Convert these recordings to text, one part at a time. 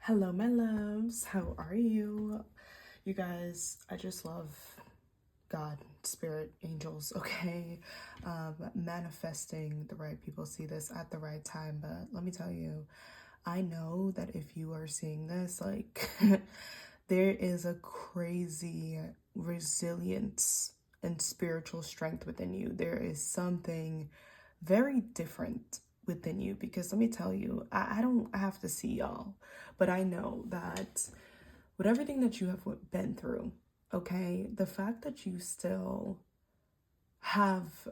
Hello, my loves. How are you? You guys, I just love God, spirit, angels, okay? Manifesting the right people see this at the right time. But let me tell you, I know that if you are seeing this, like, there is a crazy resilience and spiritual strength within you. There is something very different within you because let me tell you, I don't have to see y'all, but I know that with everything that you have been through, okay, the fact that you still have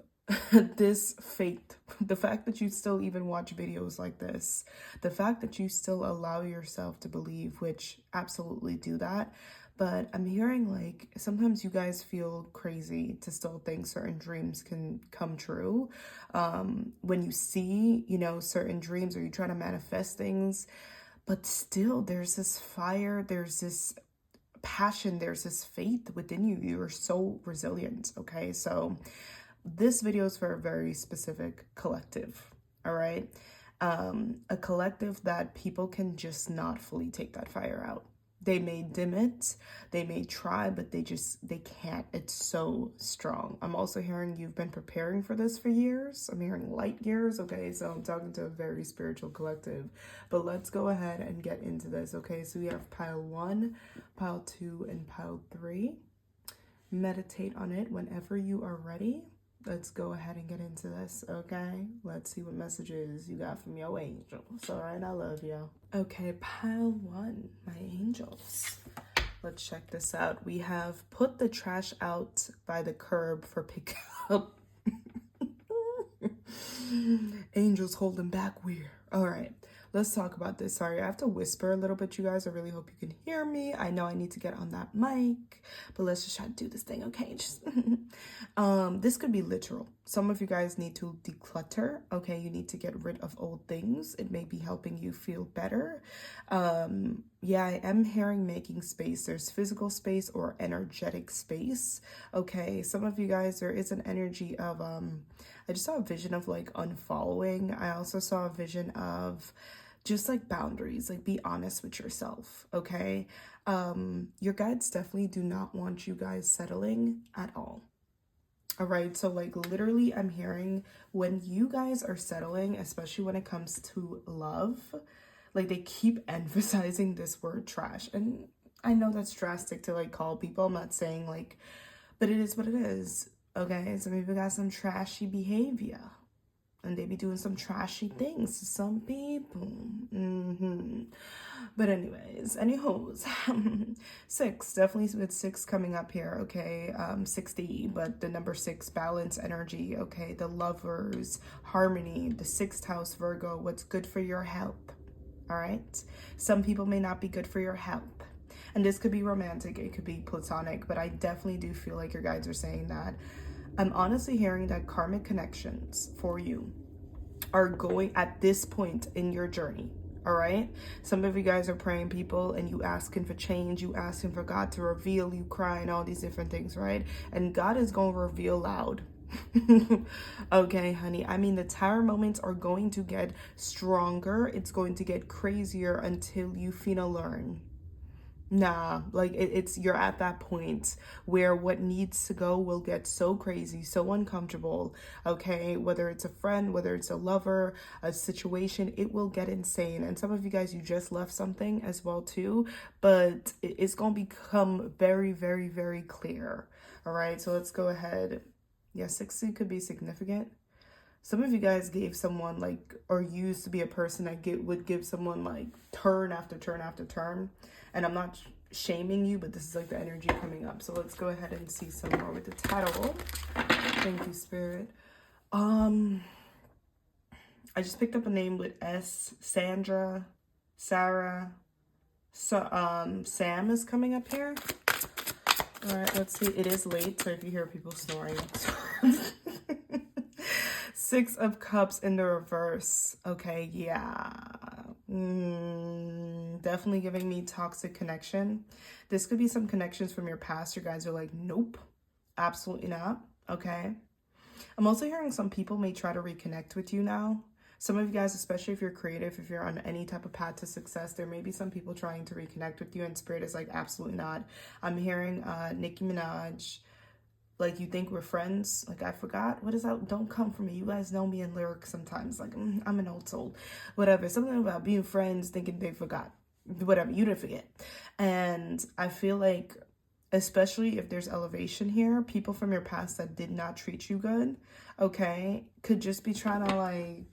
this faith, the fact that you still even watch videos like this, the fact that you still allow yourself to believe, which absolutely do that. But I'm hearing like sometimes you guys feel crazy to still think certain dreams can come true. When you see, certain dreams or you try to manifest things, but still there's this fire, there's this passion, there's this faith within you. You are so resilient, okay? So this video is for a very specific collective, all right? A collective that people can just not fully take that fire out. They may dim it, they may try, but they can't. It's so strong. I'm also hearing you've been preparing for this for years. I'm hearing light years, okay? So I'm talking to a very spiritual collective. But let's go ahead and get into this, okay? So we have pile 1, pile 2, and pile 3. Meditate on it whenever you are ready. Let's go ahead and get into this, okay? Let's see what messages you got from your angels. All right, I love you. Okay, pile 1, my angels. Let's check this out. We have put the trash out by the curb for pickup. Angels holding back weird. All right, let's talk about this. Sorry, I have to whisper a little bit, you guys. I really hope you can hear me. I know I need to get on that mic, but let's just try to do this thing, okay? Just this could be literal. Some of you guys need to declutter, okay? You need to get rid of old things. It may be helping you feel better. Yeah, I am hearing making space. There's physical space or energetic space, okay? Some of you guys, there is an energy of I just saw a vision of like unfollowing. I also saw a vision of just like boundaries, like be honest with yourself, okay? Your guides definitely do not want you guys settling at all. All right, so like literally I'm hearing when you guys are settling, especially when it comes to love, like they keep emphasizing this word trash. And I know that's drastic to like call people. I'm not saying like, but it is what it is. Okay, some people got some trashy behavior and they be doing some trashy things to some people. But anyways, anywho's 6, definitely with 6 coming up here, okay? 60, but the number 6, balance energy, okay? The lovers, harmony, the 6th house, Virgo, what's good for your health, all right? Some people may not be good for your health. And this could be romantic, it could be platonic, but I definitely do feel like your guides are saying that. I'm honestly hearing that karmic connections for you are going at this point in your journey, all right? Some of you guys are praying people and you asking for change, you asking for God to reveal, you crying, all these different things, right? And God is going to reveal loud. Okay, honey. I mean, the tower moments are going to get stronger. It's going to get crazier until you finna learn. Nah, like it's you're at that point where what needs to go will get so crazy, so uncomfortable, okay? Whether it's a friend, whether it's a lover, a situation, it will get insane. And some of you guys, you just left something as well too, but it's gonna become very, very, very clear. All right, so let's go ahead. Yeah, 60 could be significant. Some of you guys gave someone like, or used to be a person that would give someone like turn after turn after turn. And I'm not shaming you, but this is like the energy coming up. So let's go ahead and see some more with the title. Thank you, Spirit. I just picked up a name with S. Sandra, Sarah. So Sam is coming up here. All right, let's see. It is late, so if you hear people snoring. 6 of Cups in the reverse. Okay, yeah. Definitely giving me toxic connection. This could be some connections from your past. Your guys are like, nope, absolutely not. Okay. I'm also hearing some people may try to reconnect with you now. Some of you guys, especially if you're creative, if you're on any type of path to success, there may be some people trying to reconnect with you, and Spirit is like, absolutely not. I'm hearing Nicki Minaj, like, you think we're friends? Like, I forgot. What is that? Don't come for me. You guys know me in lyrics sometimes. Like, I'm an old soul. Whatever. Something about being friends, thinking they forgot. Whatever. You didn't forget. And I feel like, especially if there's elevation here, people from your past that did not treat you good, okay, could just be trying to, like,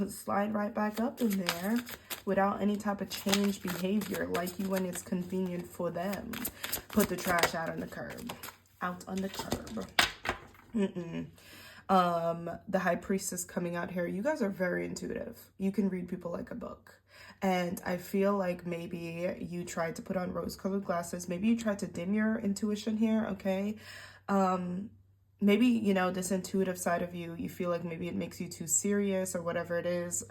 slide right back up in there without any type of change behavior, like you when it's convenient for them. Put the trash out on the curb. Out on the curb. The High Priestess coming out here. You guys are very intuitive. You can read people like a book. And I feel like maybe you tried to put on rose-colored glasses. Maybe you tried to dim your intuition here, okay? Maybe, you know, this intuitive side of you, you feel like maybe it makes you too serious or whatever it is.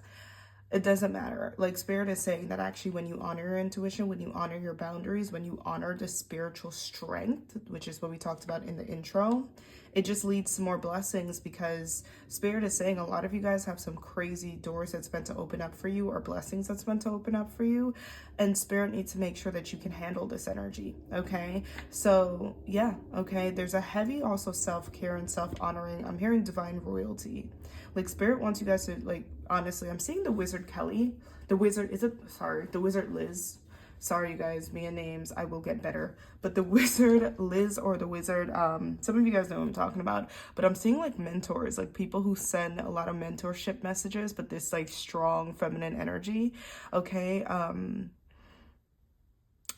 It doesn't matter. Like, Spirit is saying that actually when you honor your intuition, when you honor your boundaries, when you honor the spiritual strength, which is what we talked about in the intro, it just leads to more blessings, because Spirit is saying a lot of you guys have some crazy doors that's meant to open up for you, or blessings that's meant to open up for you. And Spirit needs to make sure that you can handle this energy. Okay. So yeah. Okay. There's a heavy also self-care and self-honoring. I'm hearing divine royalty. Like, Spirit wants you guys to, like, honestly, I'm seeing the Wizard Kelly. The Wizard, the Wizard Liz. Sorry, you guys, me and names, I will get better. But the Wizard Liz, or the Wizard, some of you guys know what I'm talking about. But I'm seeing, like, mentors, like people who send a lot of mentorship messages, but this, like, strong feminine energy. Okay.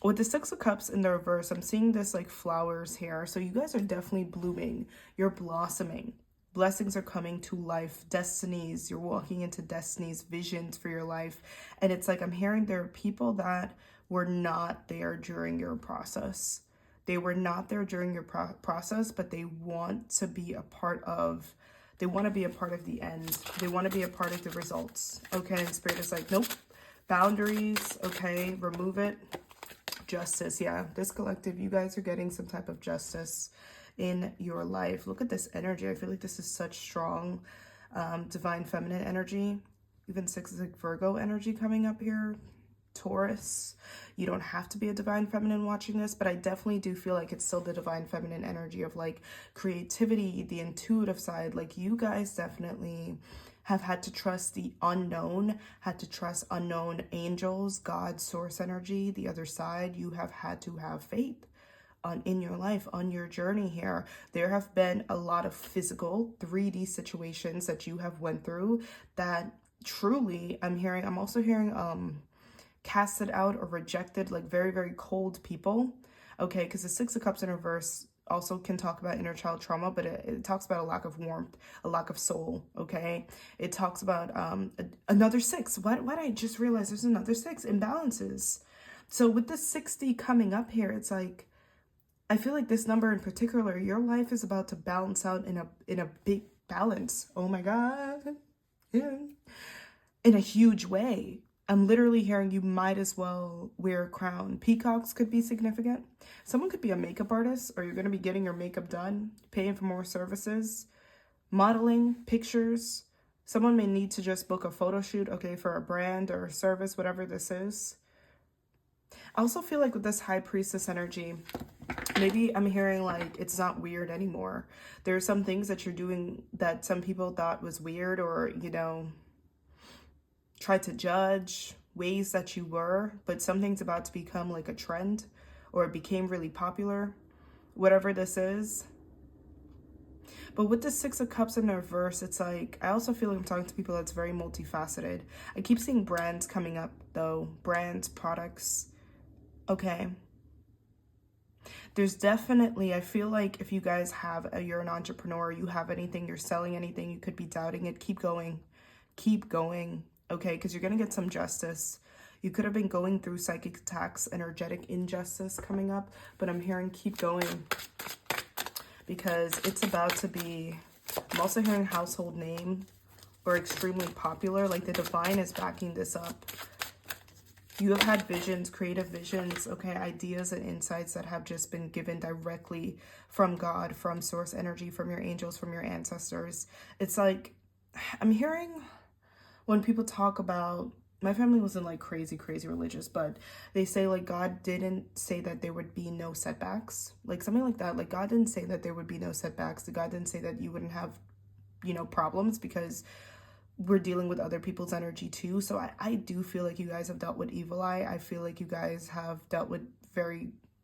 With the Six of Cups in the reverse, I'm seeing this, like, flowers here. So you guys are definitely blooming. You're blossoming. Blessings are coming to life, destinies, you're walking into destinies, visions for your life. And it's like, I'm hearing there are people that were not there during your process. They were not there during your process, but they want to be a part of, they want to be a part of the end. They want to be a part of the results. Okay, and Spirit is like, nope, boundaries, okay, remove it. Justice, yeah, this collective, you guys are getting some type of justice in your life. Look at this energy. I feel like this is such strong divine feminine energy. Even 6 is like Virgo energy coming up here. Taurus. You don't have to be a divine feminine watching this, but I definitely do feel like it's still the divine feminine energy of, like, creativity, the intuitive side. Like, you guys definitely have had to trust the unknown, had to trust unknown angels, God, source energy, the other side. You have had to have faith in your life, on your journey here. There have been a lot of physical 3D situations that you have went through that truly, I'm also hearing casted out or rejected, like very, very cold people. Okay, because the Six of Cups in reverse also can talk about inner child trauma, but it talks about a lack of warmth, a lack of soul. Okay, it talks about another 6. Why did I just realize there's another 6? Imbalances. So with the 60 coming up here, it's like, I feel like this number in particular, your life is about to balance out in a big balance. Oh my God. Yeah. In a huge way. I'm literally hearing you might as well wear a crown. Peacocks could be significant. Someone could be a makeup artist, or you're going to be getting your makeup done, paying for more services, modeling, pictures. Someone may need to just book a photo shoot, okay, for a brand or a service, whatever this is. I also feel like with this High Priestess energy, maybe I'm hearing like it's not weird anymore. There are some things that you're doing that some people thought was weird, or, you know, tried to judge ways that you were, but something's about to become like a trend, or it became really popular, whatever this is. But with the Six of Cups in reverse, it's like, I also feel like I'm talking to people that's very multifaceted. I keep seeing brands coming up though, brands, products. Okay. There's definitely, I feel like if you guys have, you're an entrepreneur, you have anything, you're selling anything, you could be doubting it. Keep going. Keep going. Okay, because you're going to get some justice. You could have been going through psychic attacks, energetic injustice coming up, but I'm hearing keep going, because it's about to be, I'm also hearing household name or extremely popular. Like the divine is backing this up. You have had visions, creative visions, okay, ideas and insights that have just been given directly from God, from source energy, from your angels, from your ancestors. It's like, I'm hearing, when people talk about, my family wasn't like crazy religious, but they say like God didn't say that there would be no setbacks, like something like that. Like God didn't say that there would be no setbacks. God didn't say that you wouldn't have, you know, problems, because we're dealing with other people's energy too. So I do feel like you guys have dealt with evil eye. I feel like you guys have dealt with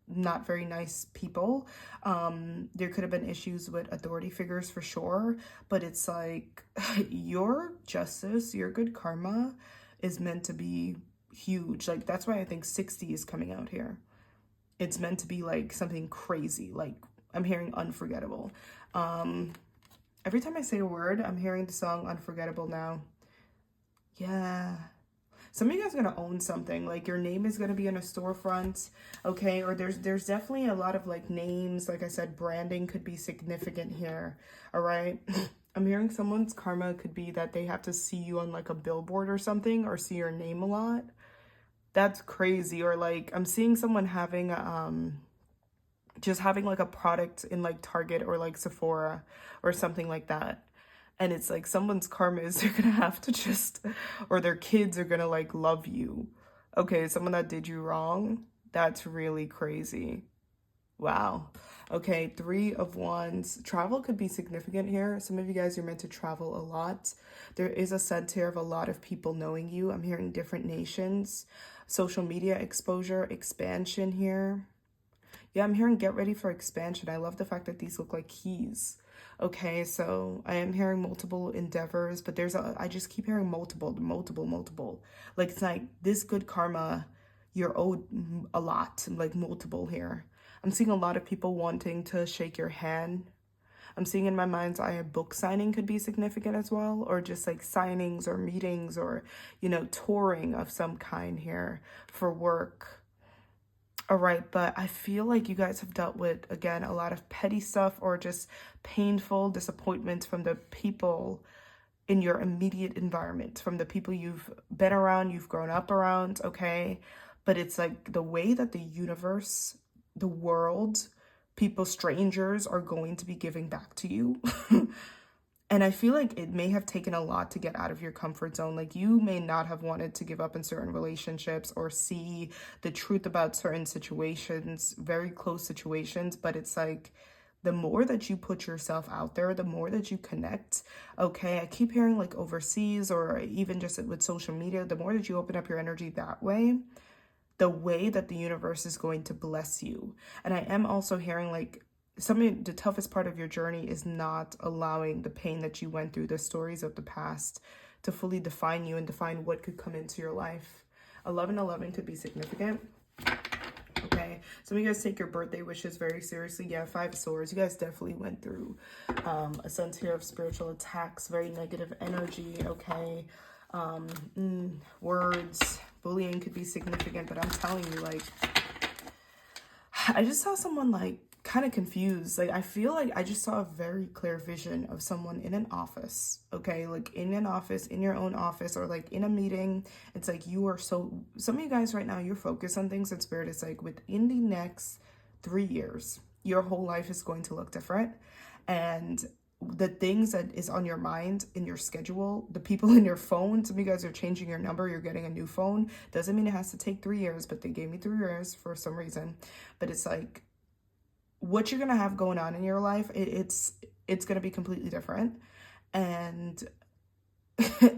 not very nice people. There could have been issues with authority figures for sure, but it's like your justice, your good karma is meant to be huge. Like that's why I think 60 is coming out here. It's meant to be like something crazy. Like I'm hearing unforgettable. Every time I say a word, I'm hearing the song Unforgettable now. Yeah. Some of you guys are going to own something. Like your name is going to be in a storefront, okay? Or there's definitely a lot of like names. Like I said, branding could be significant here, all right? I'm hearing someone's karma could be that they have to see you on like a billboard or something, or see your name a lot. That's crazy. Or like I'm seeing someone having just having like a product in like Target or like Sephora or something like that. And it's like someone's karma is they're gonna have to just, or their kids are gonna like love you. Okay, someone that did you wrong, that's really crazy. Wow. Okay, 3 of Wands. Travel could be significant here. Some of you guys are meant to travel a lot. There is a sense here of a lot of people knowing you. I'm hearing different nations, social media exposure, expansion here. Yeah, I'm hearing get ready for expansion. I love the fact that these look like keys. Okay, so I am hearing multiple endeavors, but I just keep hearing multiple. Like it's like this good karma, you're owed a lot, like multiple here. I'm seeing a lot of people wanting to shake your hand. I'm seeing in my mind's eye a book signing could be significant as well, or just like signings or meetings or, you know, touring of some kind here for work. All right, but I feel like you guys have dealt with, again, a lot of petty stuff or just painful disappointments from the people in your immediate environment, from the people you've been around, you've grown up around, okay? But it's like the way that the universe, the world, people, strangers are going to be giving back to you. And I feel like it may have taken a lot to get out of your comfort zone. Like you may not have wanted to give up in certain relationships or see the truth about certain situations, very close situations. But it's like the more that you put yourself out there, the more that you connect. Okay, I keep hearing like overseas or even just with social media, the more that you open up your energy that way, the way that the universe is going to bless you. And I am also hearing like the toughest part of your journey is not allowing the pain that you went through, the stories of the past, to fully define you and define what could come into your life. 11/11 could be significant. Okay, some of you guys take your birthday wishes very seriously. Yeah, 5 of Swords. You guys definitely went through a sense here of spiritual attacks, very negative energy. Okay, words, bullying could be significant, but I'm telling you, like, I just saw someone like kind of confused. Like I feel like I just saw a very clear vision of someone in an office, okay? Like in an office, in your own office, or like in a meeting. It's like you are some of you guys right now, you're focused on things in spirit. It's like within the next 3 years, your whole life is going to look different. And the things that is on your mind, in your schedule, the people in your phone, some of you guys are changing your number, you're getting a new phone. Doesn't mean it has to take 3 years, but they gave me 3 years for some reason. But it's like what you're gonna have going on in your life, it's gonna be completely different. And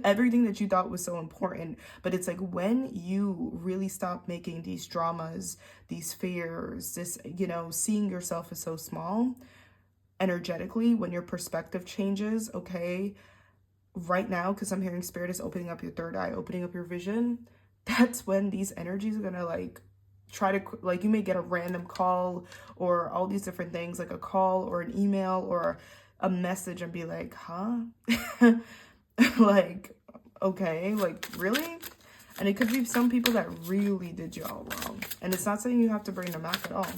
everything that you thought was so important, but it's like when you really stop making these dramas, these fears, this, you know, seeing yourself as so small energetically, when your perspective changes, okay, right now, because I'm hearing spirit is opening up your third eye, opening up your vision, that's when these energies are gonna like try to, like, you may get a random call or all these different things, like a call or an email or a message, and be like, huh? Like, okay, like, really? And it could be some people that really did you all wrong. And it's not saying you have to bring them back at all,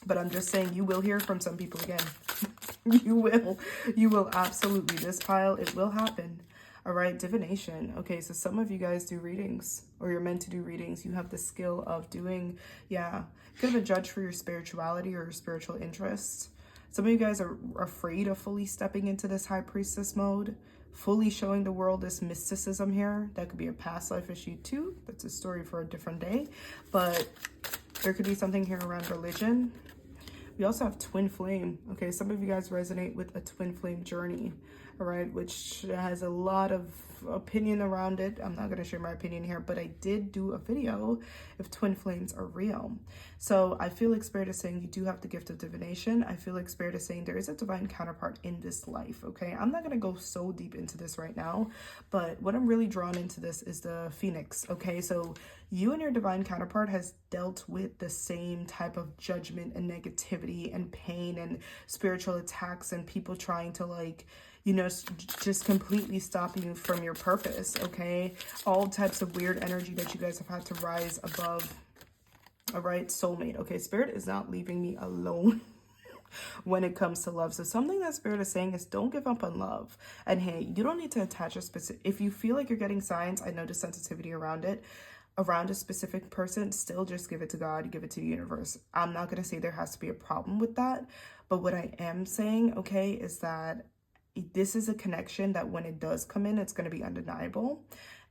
but I'm just saying you will hear from some people again. You will absolutely. This pile, it will happen. All right, divination. Okay, so some of you guys do readings, or you're meant to do readings. You have the skill of doing, yeah, could have a judge for your spirituality or your spiritual interests. Some of you guys are afraid of fully stepping into this high priestess mode, fully showing the world this mysticism here. That could be a past life issue too. That's a story for a different day. But there could be something here around religion. We also have twin flame. Okay, some of you guys resonate with a twin flame journey, all right, which has a lot of opinion around it. I'm not going to share my opinion here, but I did do a video if twin flames are real. So I feel like Spirit is saying you do have the gift of divination. I feel like Spirit is saying there is a divine counterpart in this life, okay? I'm not going to go so deep into this right now, but what I'm really drawn into this is the Phoenix, okay? So you and your divine counterpart has dealt with the same type of judgment and negativity and pain and spiritual attacks and people trying to, like, you know, just completely stopping you from your purpose, okay? All types of weird energy that you guys have had to rise above. All right, soulmate. Okay, Spirit is not leaving me alone when it comes to love. So something that Spirit is saying is don't give up on love. And hey, you don't need to attach a specific, if you feel like you're getting signs, I know the sensitivity around it, around a specific person, still just give it to God, give it to the universe. I'm not going to say there has to be a problem with that. But what I am saying, okay, is that this is a connection that when it does come in, it's going to be undeniable.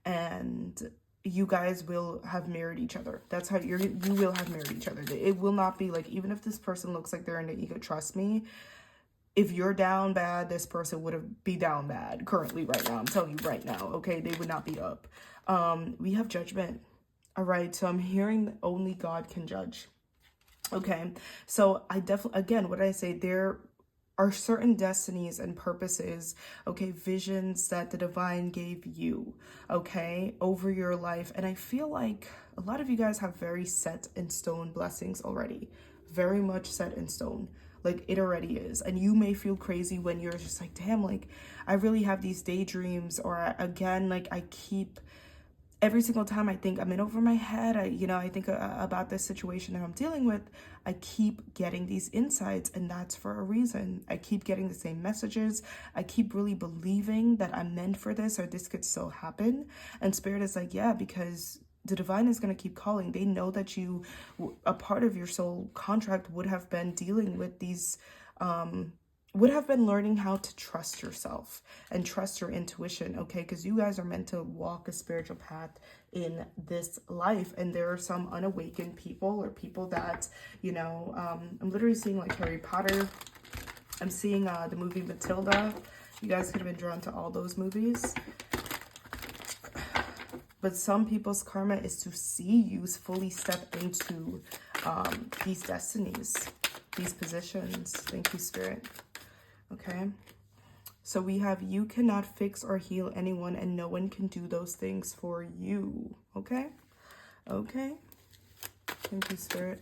And you guys will have married each other. That's how you will have married each other. It will not be like, even if this person looks like they're in the ego, trust me, if you're down bad, this person would be down bad currently right now. I'm telling you right now, okay? They would not be up. We have judgment. All right, so I'm hearing that only God can judge. Okay, so I definitely, again, what I say, there are certain destinies and purposes, okay, visions that the divine gave you, okay, over your life. And I feel like a lot of you guys have very set in stone blessings already, very much set in stone. Like, it already is. And you may feel crazy when you're just like, damn, like, I really have these daydreams, or again, like, I keep, every single time I think I'm in over my head, I think about this situation that I'm dealing with, I keep getting these insights, and that's for a reason. I keep getting the same messages. I keep really believing that I'm meant for this, or this could still happen. And Spirit is like, yeah, because the divine is going to keep calling. They know that you, a part of your soul contract would have been dealing with these, would have been learning how to trust yourself and trust your intuition, okay? Because you guys are meant to walk a spiritual path in this life. And there are some unawakened people, or people that, I'm literally seeing like Harry Potter. I'm seeing the movie Matilda. You guys could have been drawn to all those movies. But some people's karma is to see you fully step into these destinies, these positions. Thank you, Spirit. Okay, so we have, you cannot fix or heal anyone, and no one can do those things for you. Okay, thank you, Spirit.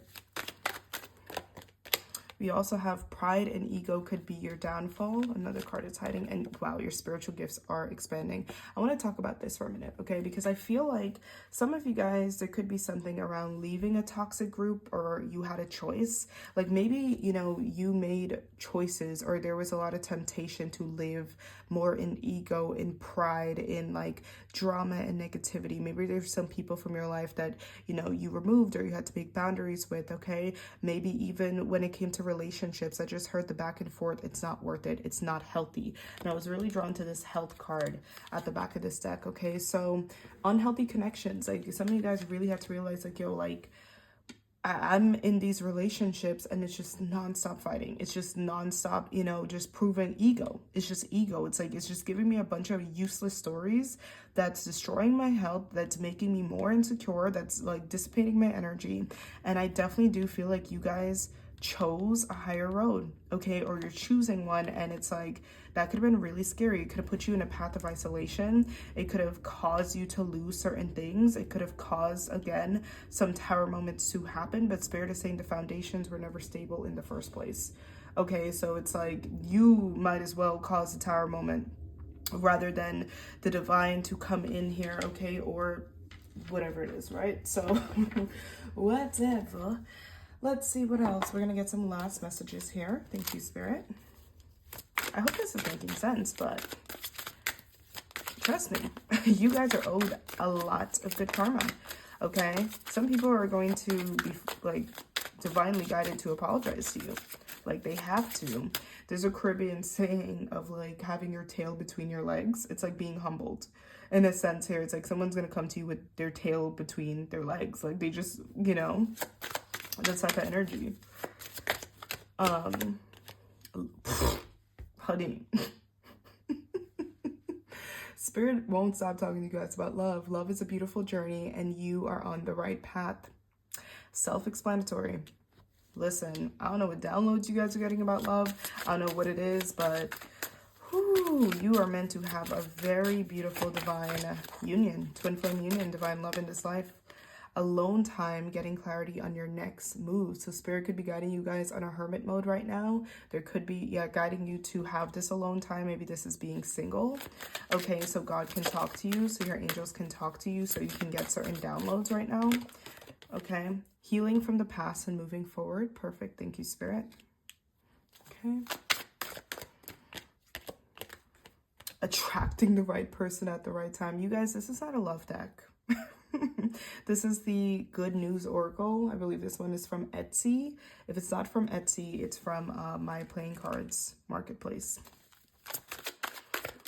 We also have pride and ego could be your downfall. Another card is hiding. And wow, your spiritual gifts are expanding. I want to talk about this for a minute, okay? Because I feel like some of you guys, there could be something around leaving a toxic group, or you had a choice. Like maybe, you made choices, or there was a lot of temptation to live more in ego, in pride, in like drama and negativity. Maybe there's some people from your life that, you removed, or you had to make boundaries with, okay? Maybe even when it came to relationships, I just heard the back and forth. It's not worth it. It's not healthy. And I was really drawn to this health card at the back of this deck. Okay, so unhealthy connections. Like, some of you guys really have to realize, like, yo, like, I'm in these relationships and it's just nonstop fighting. It's just nonstop, just proven ego. It's just ego. It's like, it's just giving me a bunch of useless stories that's destroying my health, that's making me more insecure, that's like dissipating my energy. And I definitely do feel like you guys chose a higher road, okay? Or you're choosing one, and it's like, that could have been really scary. It could have put you in a path of isolation. It could have caused you to lose certain things. It could have caused, again, some tower moments to happen, but Spirit is saying the foundations were never stable in the first place, okay? So it's like, you might as well cause a tower moment rather than the divine to come in here, okay? Or whatever it is, right? So whatever. Let's see what else. We're going to get some last messages here. Thank you, Spirit. I hope this is making sense, but trust me, you guys are owed a lot of good karma, okay? Some people are going to be, like, divinely guided to apologize to you. Like, they have to. There's a Caribbean saying of like having your tail between your legs. It's like being humbled. In a sense here, it's like someone's gonna come to you with their tail between their legs. Like, they just, you know, that type of energy. Honey. Spirit won't stop talking to you guys about love. Love is a beautiful journey and you are on the right path. Self-explanatory. Listen, I don't know what downloads you guys are getting about love. I don't know what it is, but whew, you are meant to have a very beautiful divine union, twin flame union, divine love in this life. Alone time, getting clarity on your next move. So Spirit could be guiding you guys on a hermit mode right now. There could be, guiding you to have this alone time. Maybe this is being single. Okay, so God can talk to you. So your angels can talk to you so you can get certain downloads right now. Okay, healing from the past and moving forward. Perfect. Thank you, Spirit. Okay. Attracting the right person at the right time. You guys, this is not a love deck. This is the Good News Oracle. I believe this one is from Etsy. If it's not from Etsy, it's from my playing cards marketplace.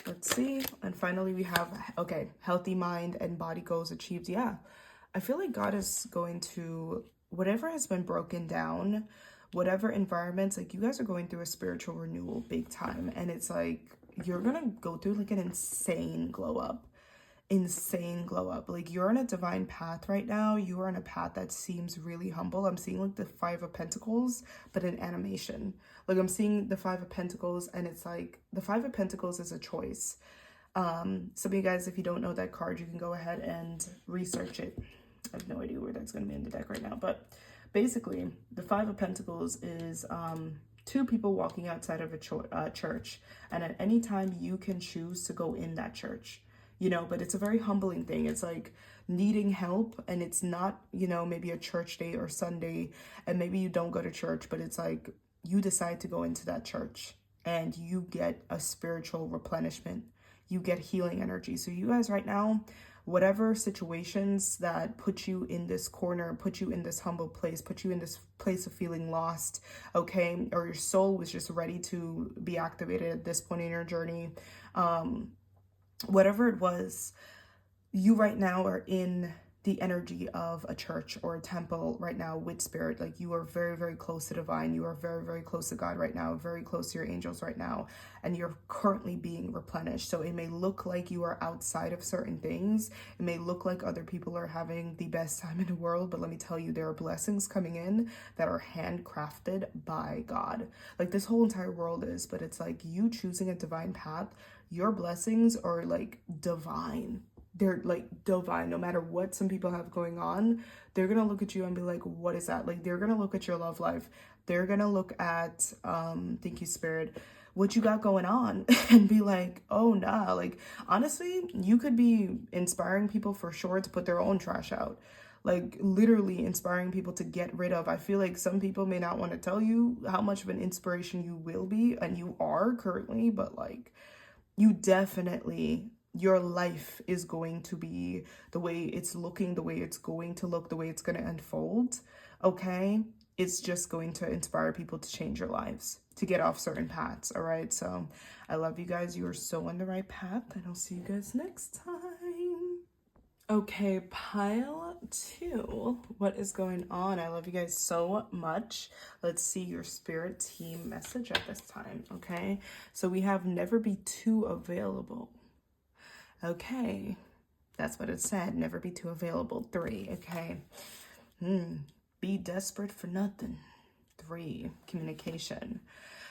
Let's see. And finally we have, okay, healthy mind and body goals achieved. Yeah, I feel like God is going to, whatever has been broken down, whatever environments, like you guys are going through a spiritual renewal big time. And it's like, you're going to go through like an insane glow up. Like, you're on a divine path right now. You are on a path that seems really humble. I'm seeing like the Five of Pentacles, but in animation. Like, I'm seeing the Five of Pentacles, and it's like the Five of Pentacles is a choice. Some of you guys, if you don't know that card, you can go ahead and research it. I have no idea where that's going to be in the deck right now, but basically the Five of Pentacles is two people walking outside of a church, and at any time you can choose to go in that church. You know, but it's a very humbling thing. It's like needing help, and it's not, you know, maybe a church day or Sunday, and maybe you don't go to church, but it's like you decide to go into that church and you get a spiritual replenishment. You get healing energy. So you guys right now, whatever situations that put you in this corner, put you in this humble place, put you in this place of feeling lost, okay, or your soul was just ready to be activated at this point in your journey, whatever it was, you right now are in the energy of a church or a temple right now with Spirit. Like, you are very, very close to divine. You are very, very close to God right now, very close to your angels right now, and you're currently being replenished. So it may look like you are outside of certain things. It may look like other people are having the best time in the world, but let me tell you, there are blessings coming in that are handcrafted by God. Like, this whole entire world is, but it's like you choosing a divine path. Your blessings are like divine. They're like divine. No matter what some people have going on, they're gonna look at you and be like, what is that? Like, they're gonna look at your love life. They're gonna look at thank you, Spirit, what you got going on, and be like, oh nah. Like, honestly, you could be inspiring people for sure to put their own trash out. Like, literally inspiring people to get rid of. I feel like some people may not want to tell you how much of an inspiration you will be, and you are currently, but like, you definitely, your life is going to be the way it's looking, the way it's going to look, the way it's going to unfold, okay? It's just going to inspire people to change your lives, to get off certain paths, all right? So I love you guys. You are so on the right path, and I'll see you guys next time. Okay, pile 2. What is going on? I love you guys so much. Let's see your Spirit team message at this time, okay? So we have never be too available. Okay, that's what it said. Never be too available. 3, okay? Be desperate for nothing. 3, communication.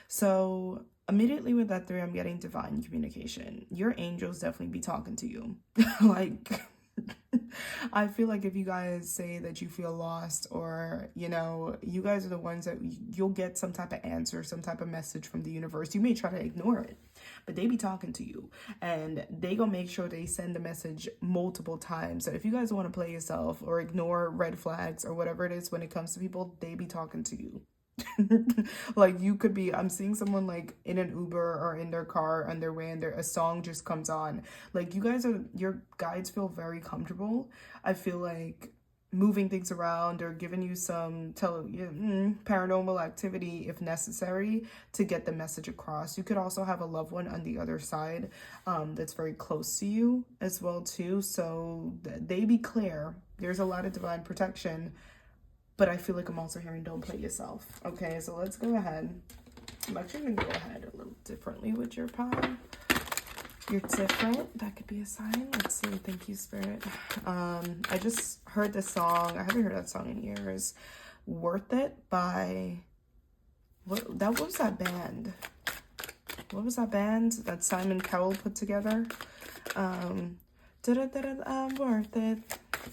So immediately with that 3, I'm getting divine communication. Your angels definitely be talking to you. Like, I feel like if you guys say that you feel lost, or, you know, you guys are the ones that you'll get some type of answer, some type of message from the universe. You may try to ignore it, but they be talking to you, and they gonna make sure they send the message multiple times. So if you guys want to play yourself or ignore red flags or whatever it is when it comes to people, they be talking to you. Like, you could be, I'm seeing someone like in an Uber or in their car on their way, and a song just comes on. Like, you guys are, your guides feel very comfortable. I feel like moving things around or giving you some paranormal activity if necessary to get the message across. You could also have a loved one on the other side that's very close to you as well too. So they be clear. There's a lot of divine protection, but I feel like I'm also hearing don't play yourself. Okay, so let's go ahead. I'm actually gonna go ahead a little differently with your pile. You're different. That could be a sign. Let's see. Thank you, Spirit. I just heard this song. I haven't heard that song in years. Worth It by... What was that band? What was that band that Simon Cowell put together? I'm worth it.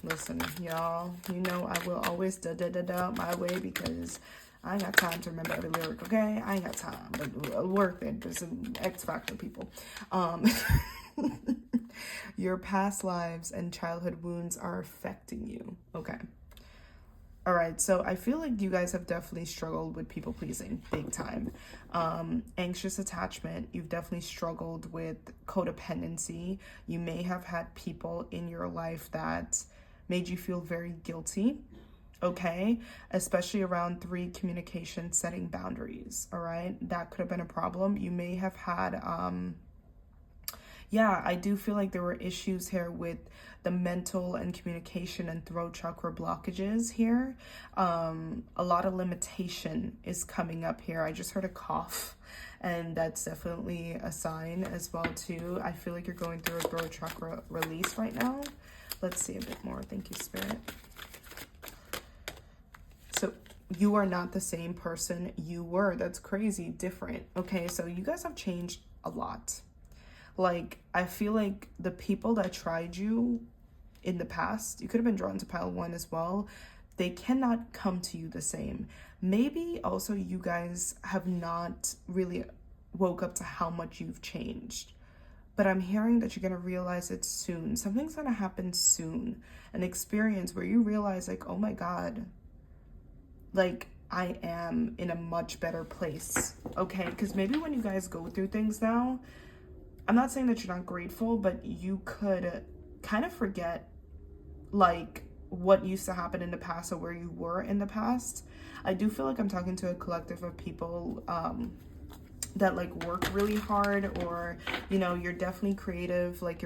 Listen, y'all. You know I will always da-da-da-da my way because... I ain't got time to remember every lyric, okay? I ain't got time, but worth it. There's some X Factor people. Your past lives and childhood wounds are affecting you. Okay. All right, so I feel like you guys have definitely struggled with people pleasing, big time. Anxious attachment, you've definitely struggled with codependency. You may have had people in your life that made you feel very guilty. Okay, especially around 3, communication, setting boundaries. All right, that could have been a problem. You may have had I do feel like there were issues here with the mental and communication and throat chakra blockages here. A lot of limitation is coming up here. I just heard a cough, and that's definitely a sign as well too. I feel like you're going through a throat chakra release right now. Let's see a bit more. Thank you, Spirit. So you are not the same person you were. That's crazy different. Okay, so you guys have changed a lot. Like, I feel like the people that tried you in the past, you could have been drawn to pile 1 as well. They cannot come to you the same. Maybe also you guys have not really woke up to how much you've changed. But I'm hearing that you're going to realize it soon. Something's going to happen soon. An experience where you realize like, oh my God, like I am in a much better place. Okay, because maybe when you guys go through things now, I'm not saying that you're not grateful, but you could kind of forget like what used to happen in the past or where you were in the past. I do feel like I'm talking to a collective of people that like work really hard, or you know, you're definitely creative, like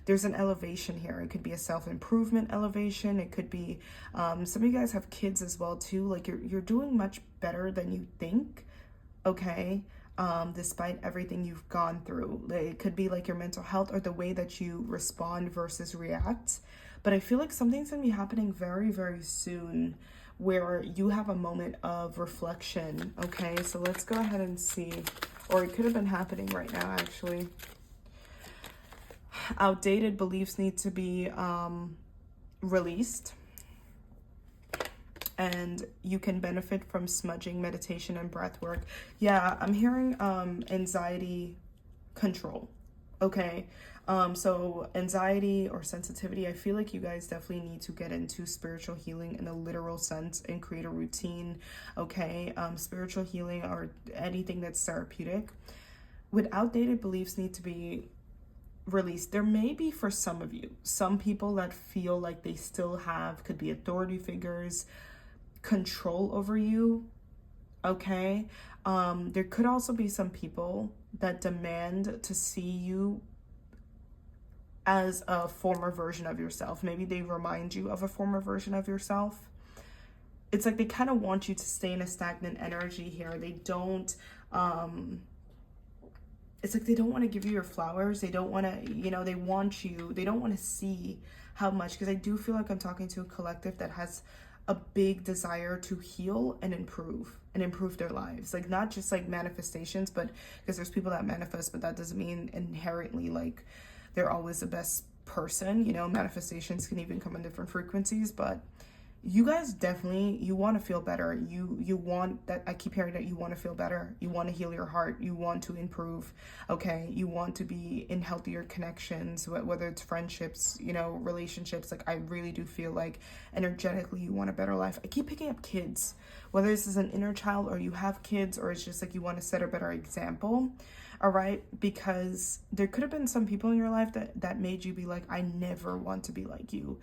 there's an elevation here. It could be a self-improvement elevation. It could be some of you guys have kids as well too. Like you're doing much better than you think. Okay, despite everything you've gone through. It could be like your mental health or the way that you respond versus react. But I feel like something's gonna be happening very, very soon where you have a moment of reflection. Okay, so let's go ahead and see. Or it could have been happening right now, actually. Outdated beliefs need to be released. And you can benefit from smudging, meditation, and breath work. Yeah, I'm hearing anxiety control. Okay, so anxiety or sensitivity, I feel like you guys definitely need to get into spiritual healing in a literal sense and create a routine. Okay, spiritual healing or anything that's therapeutic. With outdated beliefs need to be released. There may be, for some of you, some people that feel like they still have, could be authority figures, control over you. Okay, there could also be some people that demand to see you as a former version of yourself. Maybe they remind you of a former version of yourself. It's like they kind of want you to stay in a stagnant energy here. They don't it's like they don't want to give you your flowers. They don't want to, you know, they want you, they don't want to see how much, because I do feel like I'm talking to a collective that has a big desire to heal and improve their lives. Like not just like manifestations, but because there's people that manifest, but that doesn't mean inherently like they're always the best person. You know, manifestations can even come in different frequencies, but you guys definitely, you want to feel better. You want that. I keep hearing that you want to feel better. You want to heal your heart. You want to improve. Okay. You want to be in healthier connections, whether it's friendships, you know, relationships. Like I really do feel like energetically you want a better life. I keep picking up kids, whether this is an inner child or you have kids, or it's just like you want to set a better example. All right. Because there could have been some people in your life that made you be like, I never want to be like you.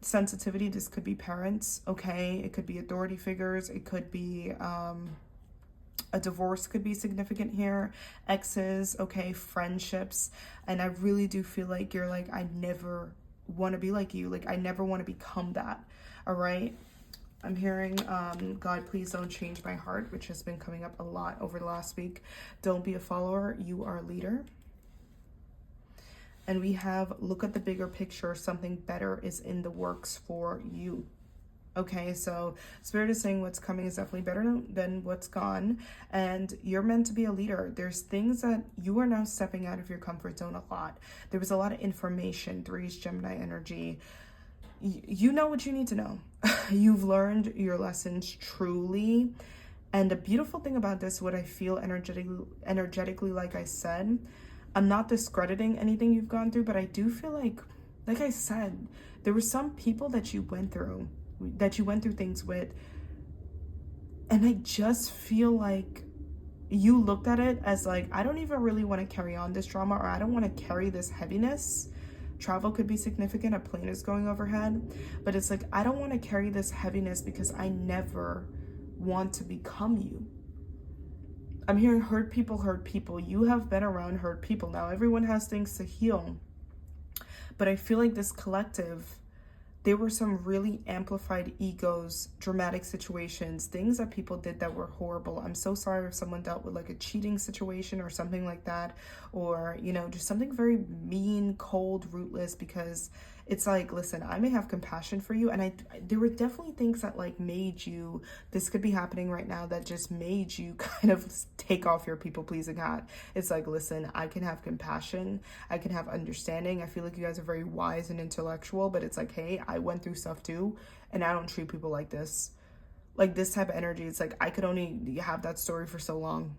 sensitivity. This could be parents, okay? It could be authority figures. It could be a divorce could be significant here. Exes, okay? Friendships. And I really do feel like you're like, I never want to be like you. Like, I never want to become that, all right? I'm hearing, God, please don't change my heart, which has been coming up a lot over the last week. Don't be a follower. You are a leader. And we have, look at the bigger picture. Something better is in the works for you. Okay, so Spirit is saying what's coming is definitely better than what's gone. And you're meant to be a leader. There's things that you are now stepping out of your comfort zone a lot. There was a lot of information, 3's Gemini energy. You know what you need to know. You've learned your lessons truly. And the beautiful thing about this, what I feel energetically, like I said, I'm not discrediting anything you've gone through, but I do feel like I said, there were some people that you went through things with. And I just feel like you looked at it as like, I don't even really want to carry on this drama, or I don't want to carry this heaviness. Travel could be significant. A plane is going overhead. But it's like, I don't want to carry this heaviness because I never want to become you. I'm hearing hurt people. You have been around hurt people. Now, everyone has things to heal. But I feel like this collective, there were some really amplified egos, dramatic situations, things that people did that were horrible. I'm so sorry if someone dealt with like a cheating situation or something like that, or, you know, just something very mean, cold, rootless, because it's like, listen, I may have compassion for you. And there were definitely things that like made you, this could be happening right now, that just made you kind of take off your people pleasing hat. It's like, listen, I can have compassion. I can have understanding. I feel like you guys are very wise and intellectual, but it's like, hey, I went through stuff too. And I don't treat people like this. Like this type of energy. It's like, I could only have that story for so long.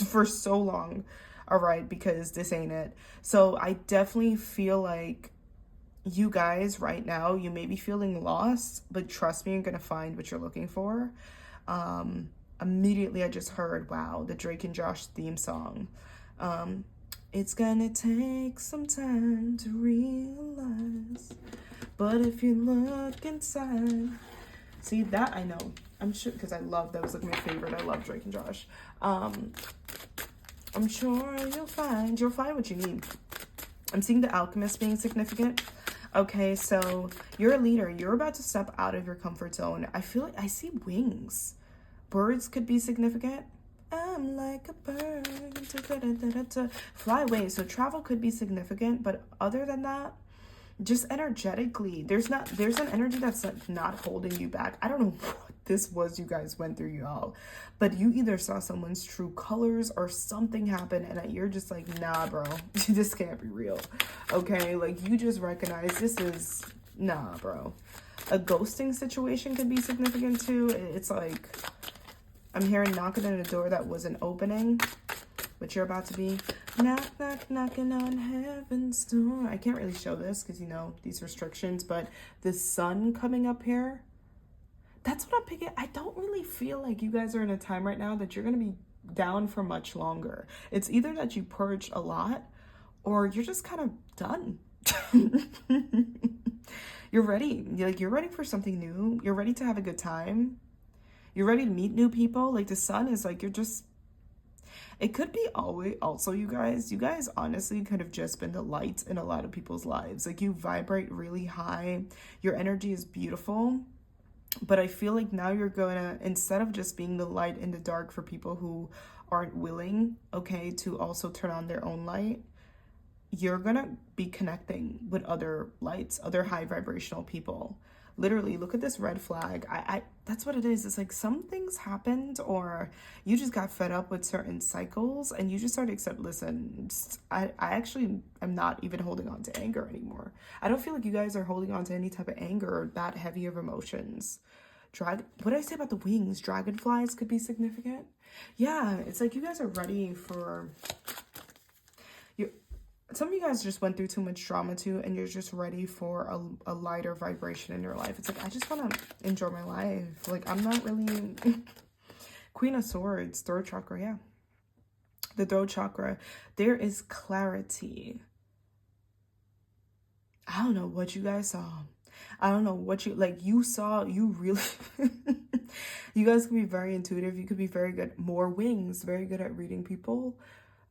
For so long. All right. Because this ain't it. So I definitely feel like you guys right now, you may be feeling lost, but trust me, you're going to find what you're looking for. Immediately I just heard, wow, the Drake and Josh theme song. It's gonna take some time to realize, but if you look inside, see that I know. I'm sure, because I love, that was like my favorite. I love Drake and Josh. I'm sure you'll find what you need. I'm seeing the Alchemist being significant. Okay, so you're a leader. You're about to step out of your comfort zone. I feel like I see wings. Birds could be significant. I'm like a bird. Fly away. So travel could be significant, but other than that, just energetically, there's an energy that's like not holding you back. I don't know what this was you guys went through, y'all, but you either saw someone's true colors or something happened, and you're just like, nah, bro, this can't be real. Okay, like you just recognize this is nah, bro. A ghosting situation could be significant too. It's like I'm hearing knocking on a door that wasn't opening, but you're about to be knock, knock, knocking on heaven's door. I can't really show this because, you know, these restrictions, but the sun coming up here, that's what I'm picking. I don't really feel like you guys are in a time right now that you're going to be down for much longer. It's either that you purged a lot or you're just kind of done. You're ready. You're ready for something new. You're ready to have a good time. You're ready to meet new people. Like the sun is like, you're just, it could be always also you guys honestly could have just been the light in a lot of people's lives. Like you vibrate really high. Your energy is beautiful. But I feel like now you're gonna, instead of just being the light in the dark for people who aren't willing, okay, to also turn on their own light, you're gonna be connecting with other lights, other high vibrational people. Literally, look at this red flag. I that's what it is. It's like some things happened, or you just got fed up with certain cycles and you just started accept. Listen, I actually am not even holding on to anger anymore. I don't feel like you guys are holding on to any type of anger or that heavy of emotions. What did I say about the wings? Dragonflies could be significant. Yeah, it's like you guys are ready for you. Some of you guys just went through too much drama too, and you're just ready for a lighter vibration in your life. It's like, I just want to enjoy my life. Like, I'm not really... Queen of Swords, throat chakra, yeah. The throat chakra. There is clarity. I don't know what you guys saw, I don't know what you, like, you saw, you really, you guys can be very intuitive. You could be very good, more wings, very good at reading people.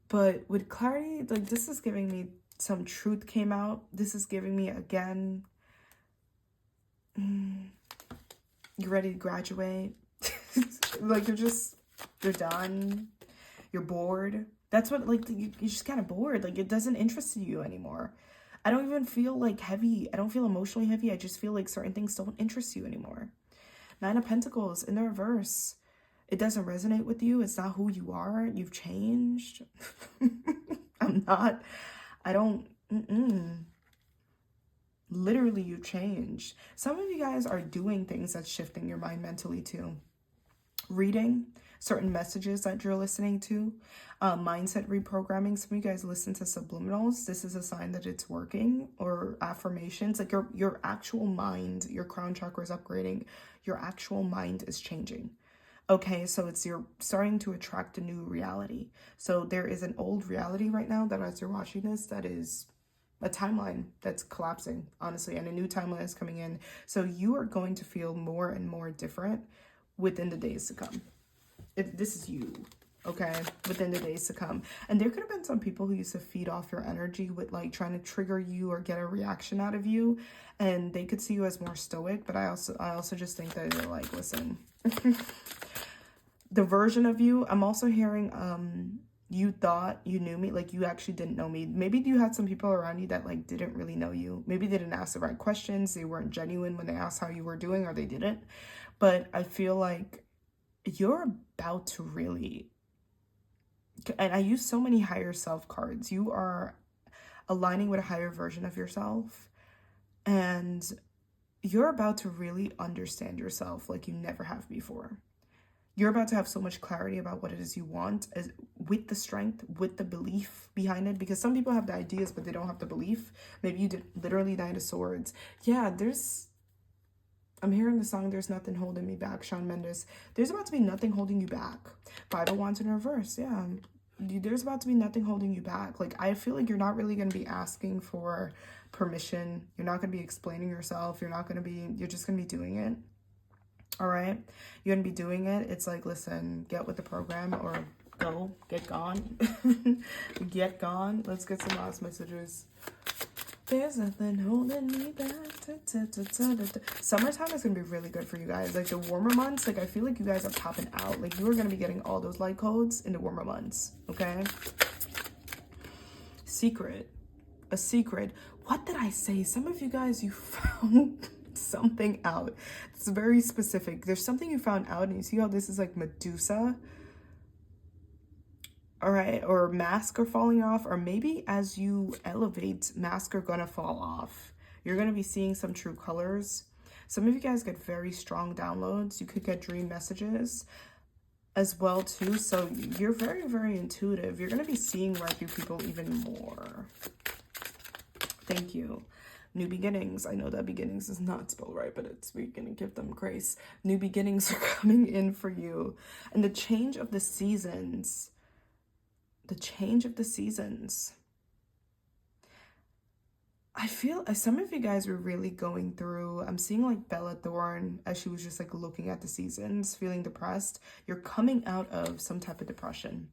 But with clarity, like, this is giving me some truth came out. This is giving me, again, you're ready to graduate. Like, you're done. You're bored. That's what, like, you're just kind of bored. Like, it doesn't interest you anymore. I don't even feel, like, heavy. I don't feel emotionally heavy. I just feel like certain things don't interest you anymore. Nine of Pentacles in the reverse. It doesn't resonate with you. It's not who you are. You've changed. Literally, you've changed. Some of you guys are doing things that's shifting your mind mentally too. Reading certain messages that you're listening to, mindset reprogramming. Some of you guys listen to subliminals. This is a sign that it's working, or affirmations. Like your actual mind, your crown chakra is upgrading. Your actual mind is changing. Okay, so you're starting to attract a new reality. So there is an old reality right now that, as you're watching this, that is a timeline that's collapsing, honestly, and a new timeline is coming in. So you are going to feel more and more different within the days to come. If this is you, okay, within the days to come. And there could have been some people who used to feed off your energy with, like, trying to trigger you or get a reaction out of you, and they could see you as more stoic. But I also just think that they're like, listen, the version of you, I'm also hearing, you thought you knew me, like, you actually didn't know me. Maybe you had some people around you that, like, didn't really know you. Maybe they didn't ask the right questions. They weren't genuine when they asked how you were doing, or they didn't. But I feel like you're about to really, and I use so many higher self cards. You are aligning with a higher version of yourself, and you're about to really understand yourself like you never have before. You're about to have so much clarity about what it is you want, as with the strength, with the belief behind it. Because some people have the ideas, but they don't have the belief. Maybe you did literally Knight of Swords. Yeah, I'm hearing the song, There's Nothing Holding Me Back, Shawn Mendes. There's about to be nothing holding you back. Five of Wands in reverse, yeah. There's about to be nothing holding you back. Like, I feel like you're not really going to be asking for permission. You're not going to be explaining yourself. You're just going to be doing it. All right? You're going to be doing it. It's like, listen, get with the program, or get gone. Get gone. Let's get some last messages. There's nothing holding me back. Summertime is going to be really good for you guys. Like, the warmer months, like, I feel like you guys are popping out. Like, you are going to be getting all those light codes in the warmer months, okay? A secret. What did I say? Some of you guys, you found something out. It's very specific. There's something you found out, and you see how this is like Medusa? All right, or masks are falling off, or maybe as you elevate, masks are gonna fall off. You're gonna be seeing some true colors. Some of you guys get very strong downloads. You could get dream messages as well too. So you're very, very intuitive. You're gonna be seeing right through people even more. Thank you. New beginnings. I know that beginnings is not spelled right, but we're gonna give them grace. New beginnings are coming in for you, and the change of the seasons. I feel some of you guys were really going through, I'm seeing like Bella Thorne as she was just like looking at the seasons, feeling depressed. You're coming out of some type of depression.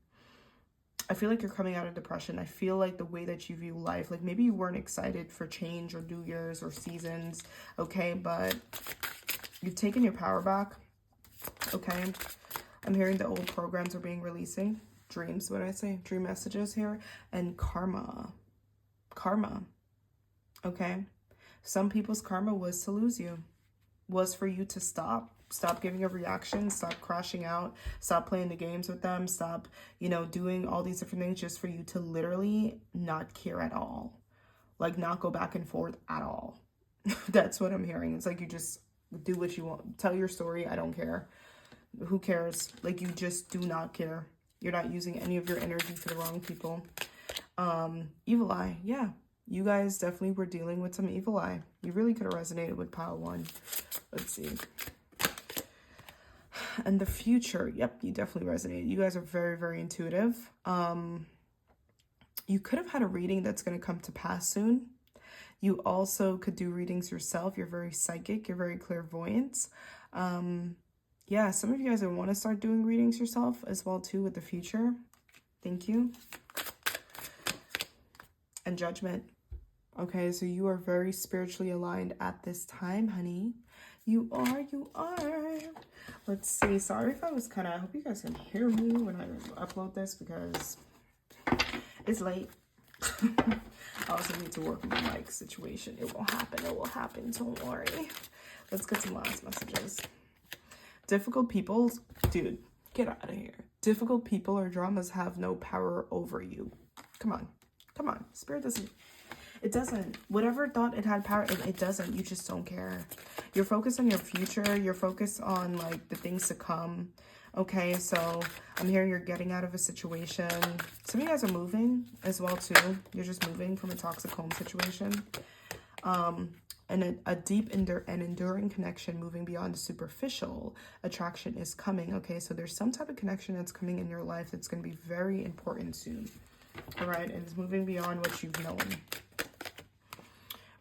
I feel like you're coming out of depression. I feel like the way that you view life, like maybe you weren't excited for change or New Year's or seasons, okay? But you've taken your power back, okay? I'm hearing the old programs are being releasing. Dreams, what did I say? Dream messages here. And karma, okay? Some people's karma was to lose you, was for you to stop giving a reaction, stop crashing out, stop playing the games with them, stop, doing all these different things, just for you to literally not care at all, like not go back and forth at all. That's what I'm hearing. It's like you just do what you want, tell your story, I don't care, who cares, like you just do not care. You're not using any of your energy for the wrong people. Evil eye. Yeah. You guys definitely were dealing with some evil eye. You really could have resonated with pile one. Let's see. And the future. Yep, you definitely resonated. You guys are very, very intuitive. You could have had a reading that's going to come to pass soon. You also could do readings yourself. You're very psychic. You're very clairvoyant. Yeah, some of you guys will want to start doing readings yourself as well too with the future. Thank you. And Judgment. Okay, so you are very spiritually aligned at this time, honey. You are. Let's see. Sorry if I was I hope you guys can hear me when I upload this because it's late. I also need to work on the mic situation. It will happen. It will happen. Don't worry. Let's get some last messages. Difficult people, dude, get out of here. Difficult people or dramas have no power over you. Come on. Come on. Spirit doesn't. It doesn't. Whatever thought it had power, it doesn't. You just don't care. You're focused on your future. You're focused on, like, the things to come. Okay, so I'm hearing you're getting out of a situation. Some of you guys are moving as well, too. You're just moving from a toxic home situation. And a deep and enduring connection moving beyond superficial attraction is coming. Okay, so there's some type of connection that's coming in your life that's going to be very important soon. All right, and it's moving beyond what you've known.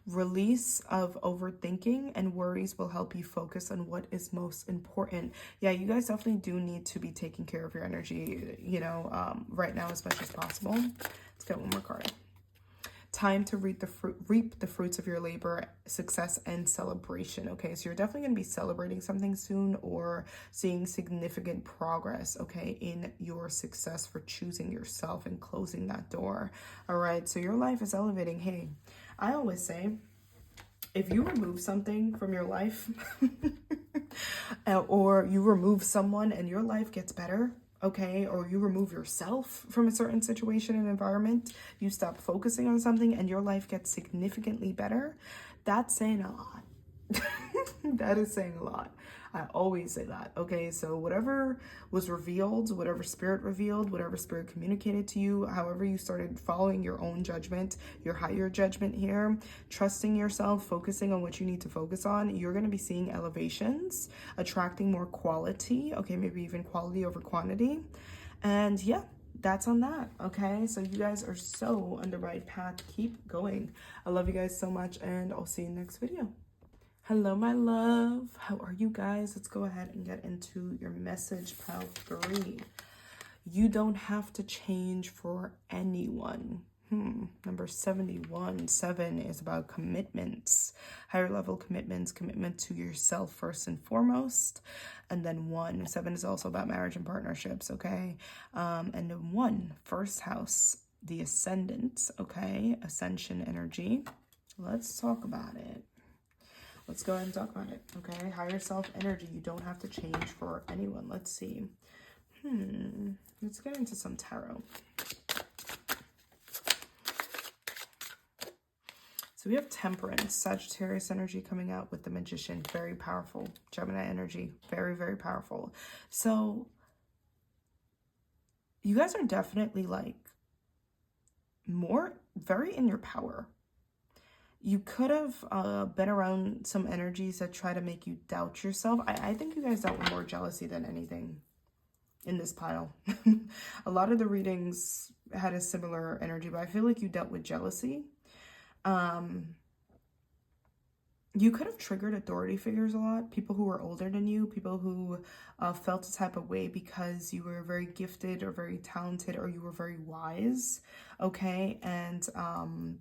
Release of overthinking and worries will help you focus on what is most important. Yeah, you guys definitely do need to be taking care of your energy, you know, right now as much as possible. Let's get one more card. Time to reap the fruits of your labor, success, and celebration. Okay, so you're definitely going to be celebrating something soon or seeing significant progress, okay, in your success for choosing yourself and closing that door. All right, so your life is elevating. Hey, I always say, if you remove something from your life or you remove someone and your life gets better, okay, or you remove yourself from a certain situation and environment, you stop focusing on something and your life gets significantly better, that's saying a lot. That is saying a lot. I always say that. Okay, so whatever was revealed, whatever spirit revealed, whatever spirit communicated to you, however you started following your own judgment, your higher judgment here, trusting yourself, focusing on what you need to focus on, you're going to be seeing elevations, attracting more quality, okay, maybe even quality over quantity. And yeah, that's on that. Okay, so you guys are so on the right path. Keep going. I love you guys so much, and I'll see you in the next video. Hello, my love. How are you guys? Let's go ahead and get into your message, pile 3. You don't have to change for anyone. Number 71. 7 is about commitments, higher level commitments, commitment to yourself first and foremost. And then 7 is also about marriage and partnerships, okay? And then 1, first house, the ascendant, okay? Ascension energy. Let's talk about it. Let's go ahead and talk about it, okay? Higher self energy. You don't have to change for anyone. Let's see. Let's get into some tarot. So we have Temperance, Sagittarius energy coming out with the Magician. Very powerful. Gemini energy. Very, very powerful. So you guys are definitely like very in your power. You could have been around some energies that try to make you doubt yourself. I think you guys dealt with more jealousy than anything in this pile. A lot of the readings had a similar energy, but I feel like you dealt with jealousy. You could have triggered authority figures a lot, people who were older than you, people who felt a type of way because you were very gifted or very talented or you were very wise, okay? And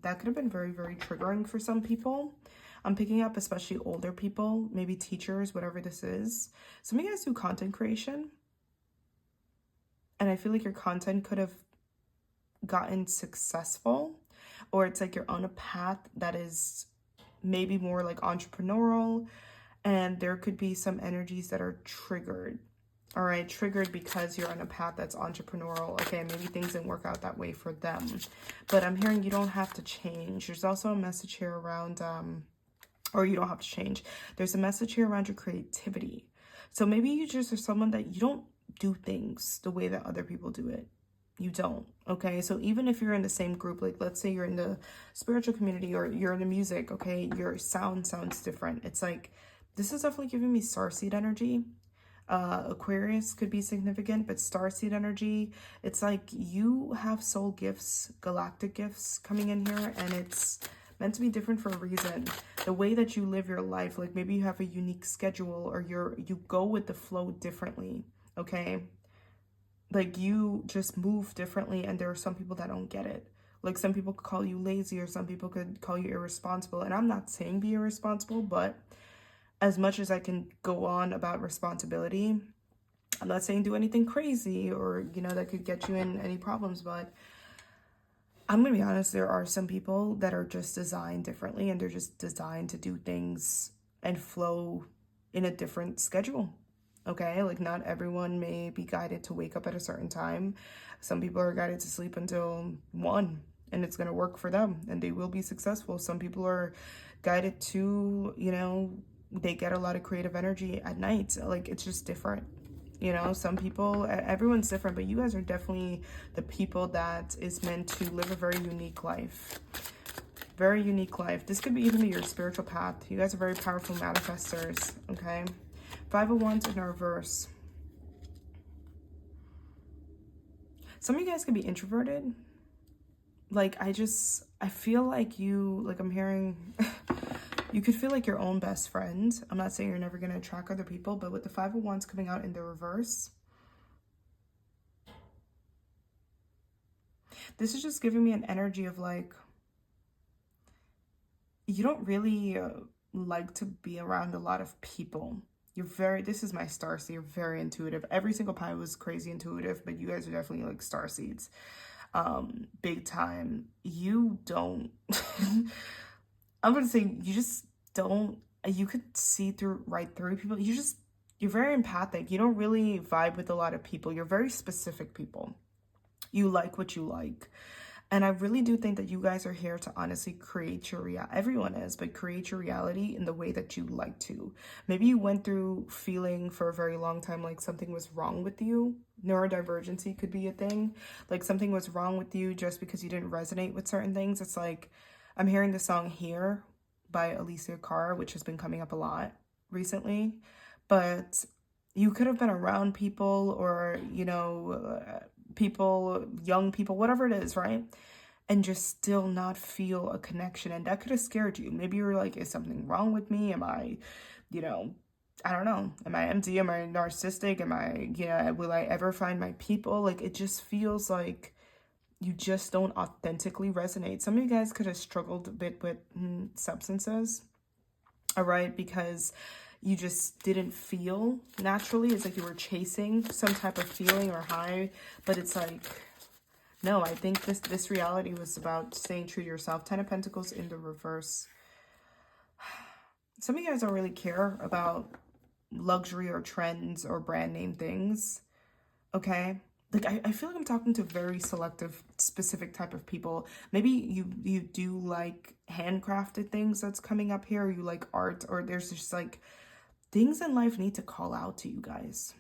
that could have been very, very triggering for some people. I'm picking up especially older people, maybe teachers, whatever this is. Some of you guys do content creation, and I feel like your content could have gotten successful, or it's like you're on a path that is maybe more like entrepreneurial, and there could be some energies that are triggered. All right, triggered because you're on a path that's entrepreneurial. Okay, maybe things didn't work out that way for them, but I'm hearing you don't have to change. There's also a message here around or you don't have to change. There's a message here around your creativity. So maybe you just are someone that you don't do things the way that other people do it. You don't, okay? So even if you're in the same group, like let's say you're in the spiritual community or you're in the music, okay, your sound sounds different. It's like, this is definitely giving me starseed energy. Aquarius could be significant, but starseed energy, it's like you have soul gifts, galactic gifts coming in here, and it's Meant to be different for a reason. The way that you live your life, like maybe you have a unique schedule, or you go with the flow differently, okay? Like you just move differently, and there are some people that don't get it. Like some people could call you lazy, or some people could call you irresponsible. And I'm not saying be irresponsible, but as much as I can go on about responsibility, I'm not saying do anything crazy or, that could get you in any problems, but I'm going to be honest, there are some people that are just designed differently, and they're just designed to do things and flow in a different schedule. Okay, like not everyone may be guided to wake up at a certain time. Some people are guided to sleep until 1, and it's going to work for them, and they will be successful. Some people are guided to, they get a lot of creative energy at night. Like it's just different. Some people, everyone's different, but you guys are definitely the people that is meant to live a very unique life. Very unique life. This could even be your spiritual path. You guys are very powerful manifestors, okay? 5 of Wands in reverse. Some of you guys could be introverted. Like, I feel like I'm hearing... You could feel like your own best friend. I'm not saying you're never going to attract other people, but with the 5 of Wands coming out in the reverse, this is just giving me an energy of like, you don't really like to be around a lot of people. This is my star seed, you're very intuitive. Every single pie was crazy intuitive, but you guys are definitely like star seeds. Big time. You don't... I'm going to say you just don't, you could see right through people. You're very empathic. You don't really vibe with a lot of people. You're very specific people. You like what you like. And I really do think that you guys are here to honestly create your reality. Everyone is, but create your reality in the way that you like to. Maybe you went through feeling for a very long time like something was wrong with you. Neurodivergency could be a thing. Like something was wrong with you just because you didn't resonate with certain things. It's like, I'm hearing the song Here by Alicia Cara, which has been coming up a lot recently. But you could have been around people or, people, young people, whatever it is, right? And just still not feel a connection. And that could have scared you. Maybe you were like, is something wrong with me? Am I, I don't know. Am I empty? Am I narcissistic? Am I, will I ever find my people? Like, it just feels like you just don't authentically resonate. Some of you guys could have struggled a bit with substances, all right, because you just didn't feel naturally. It's like you were chasing some type of feeling or high, but it's like, no, I think this reality was about staying true to yourself. 10 of Pentacles in the reverse. Some of you guys don't really care about luxury or trends or brand name things, okay? Like, I feel like I'm talking to very selective, specific type of people. Maybe you do like handcrafted things that's coming up here, or you like art, or there's just like things in life need to call out to you guys.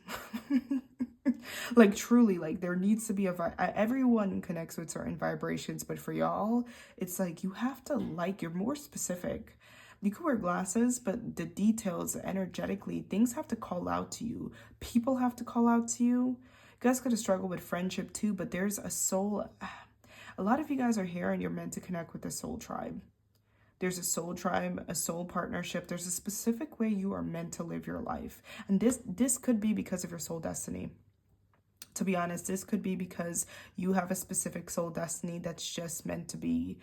Like truly, like there needs to be everyone connects with certain vibrations, but for y'all, it's like you have to you're more specific. You could wear glasses, but the details, energetically, things have to call out to you. People have to call out to you. You guys could have struggled with friendship too, but there's a soul. A lot of you guys are here and you're meant to connect with the soul tribe. There's a soul tribe, a soul partnership. There's a specific way you are meant to live your life. And this could be because of your soul destiny. To be honest, this could be because you have a specific soul destiny that's just meant to be,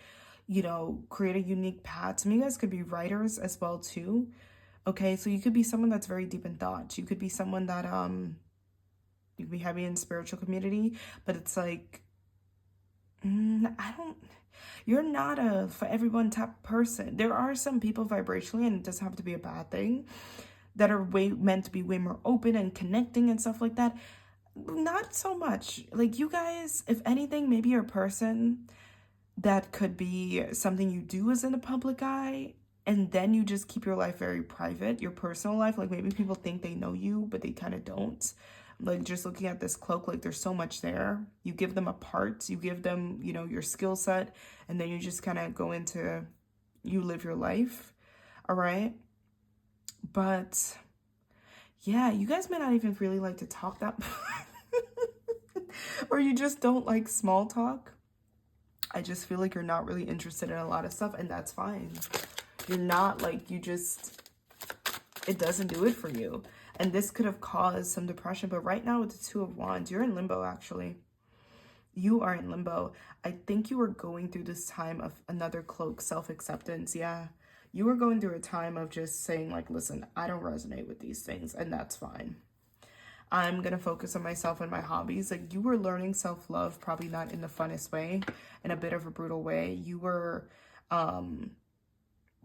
create a unique path. Some of you guys could be writers as well too. Okay, so you could be someone that's very deep in thought. You could be someone that you could be heavy in spiritual community, but it's like, you're not a for everyone type person. There are some people vibrationally, and it doesn't have to be a bad thing, that are meant to be way more open and connecting and stuff like that. Not so much. Like you guys, if anything, maybe you're a person that could be something you do as in the public eye, and then you just keep your life very private, your personal life. Like maybe people think they know you, but they kind of don't. Like just looking at this cloak, like there's so much there. You give them a part, you give them, your skill set, and then you just kind of go into, you live your life. All right. But yeah, you guys may not even really like to talk that or you just don't like small talk. I just feel like you're not really interested in a lot of stuff, and that's fine. You're not, like, you just, it doesn't do it for you. And this could have caused some depression, but right now with the Two of Wands, you're in limbo, actually. You are in limbo. I think you are going through this time of another cloak, self-acceptance. Yeah. You were going through a time of just saying, like, listen, I don't resonate with these things, and that's fine. I'm going to focus on myself and my hobbies. Like, you were learning self-love, probably not in the funnest way, in a bit of a brutal way. You were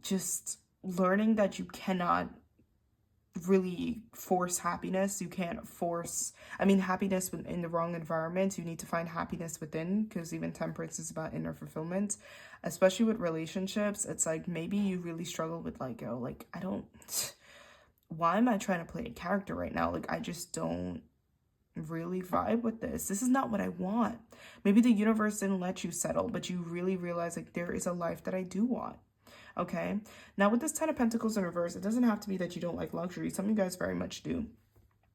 just learning that you cannot really force happiness. You can't force, I mean, happiness in the wrong environment. You need to find happiness within, because even temperance is about inner fulfillment, especially with relationships. It's like, maybe you really struggle with, like, oh, like, I don't, why am I trying to play a character right now? Like, I just don't really vibe with this. This is not what I want. Maybe the universe didn't let you settle, but you really realize, like, there is a life that I do want. Okay, now with this Ten of Pentacles in reverse, it doesn't have to be that you don't like luxury. Some of you guys very much do.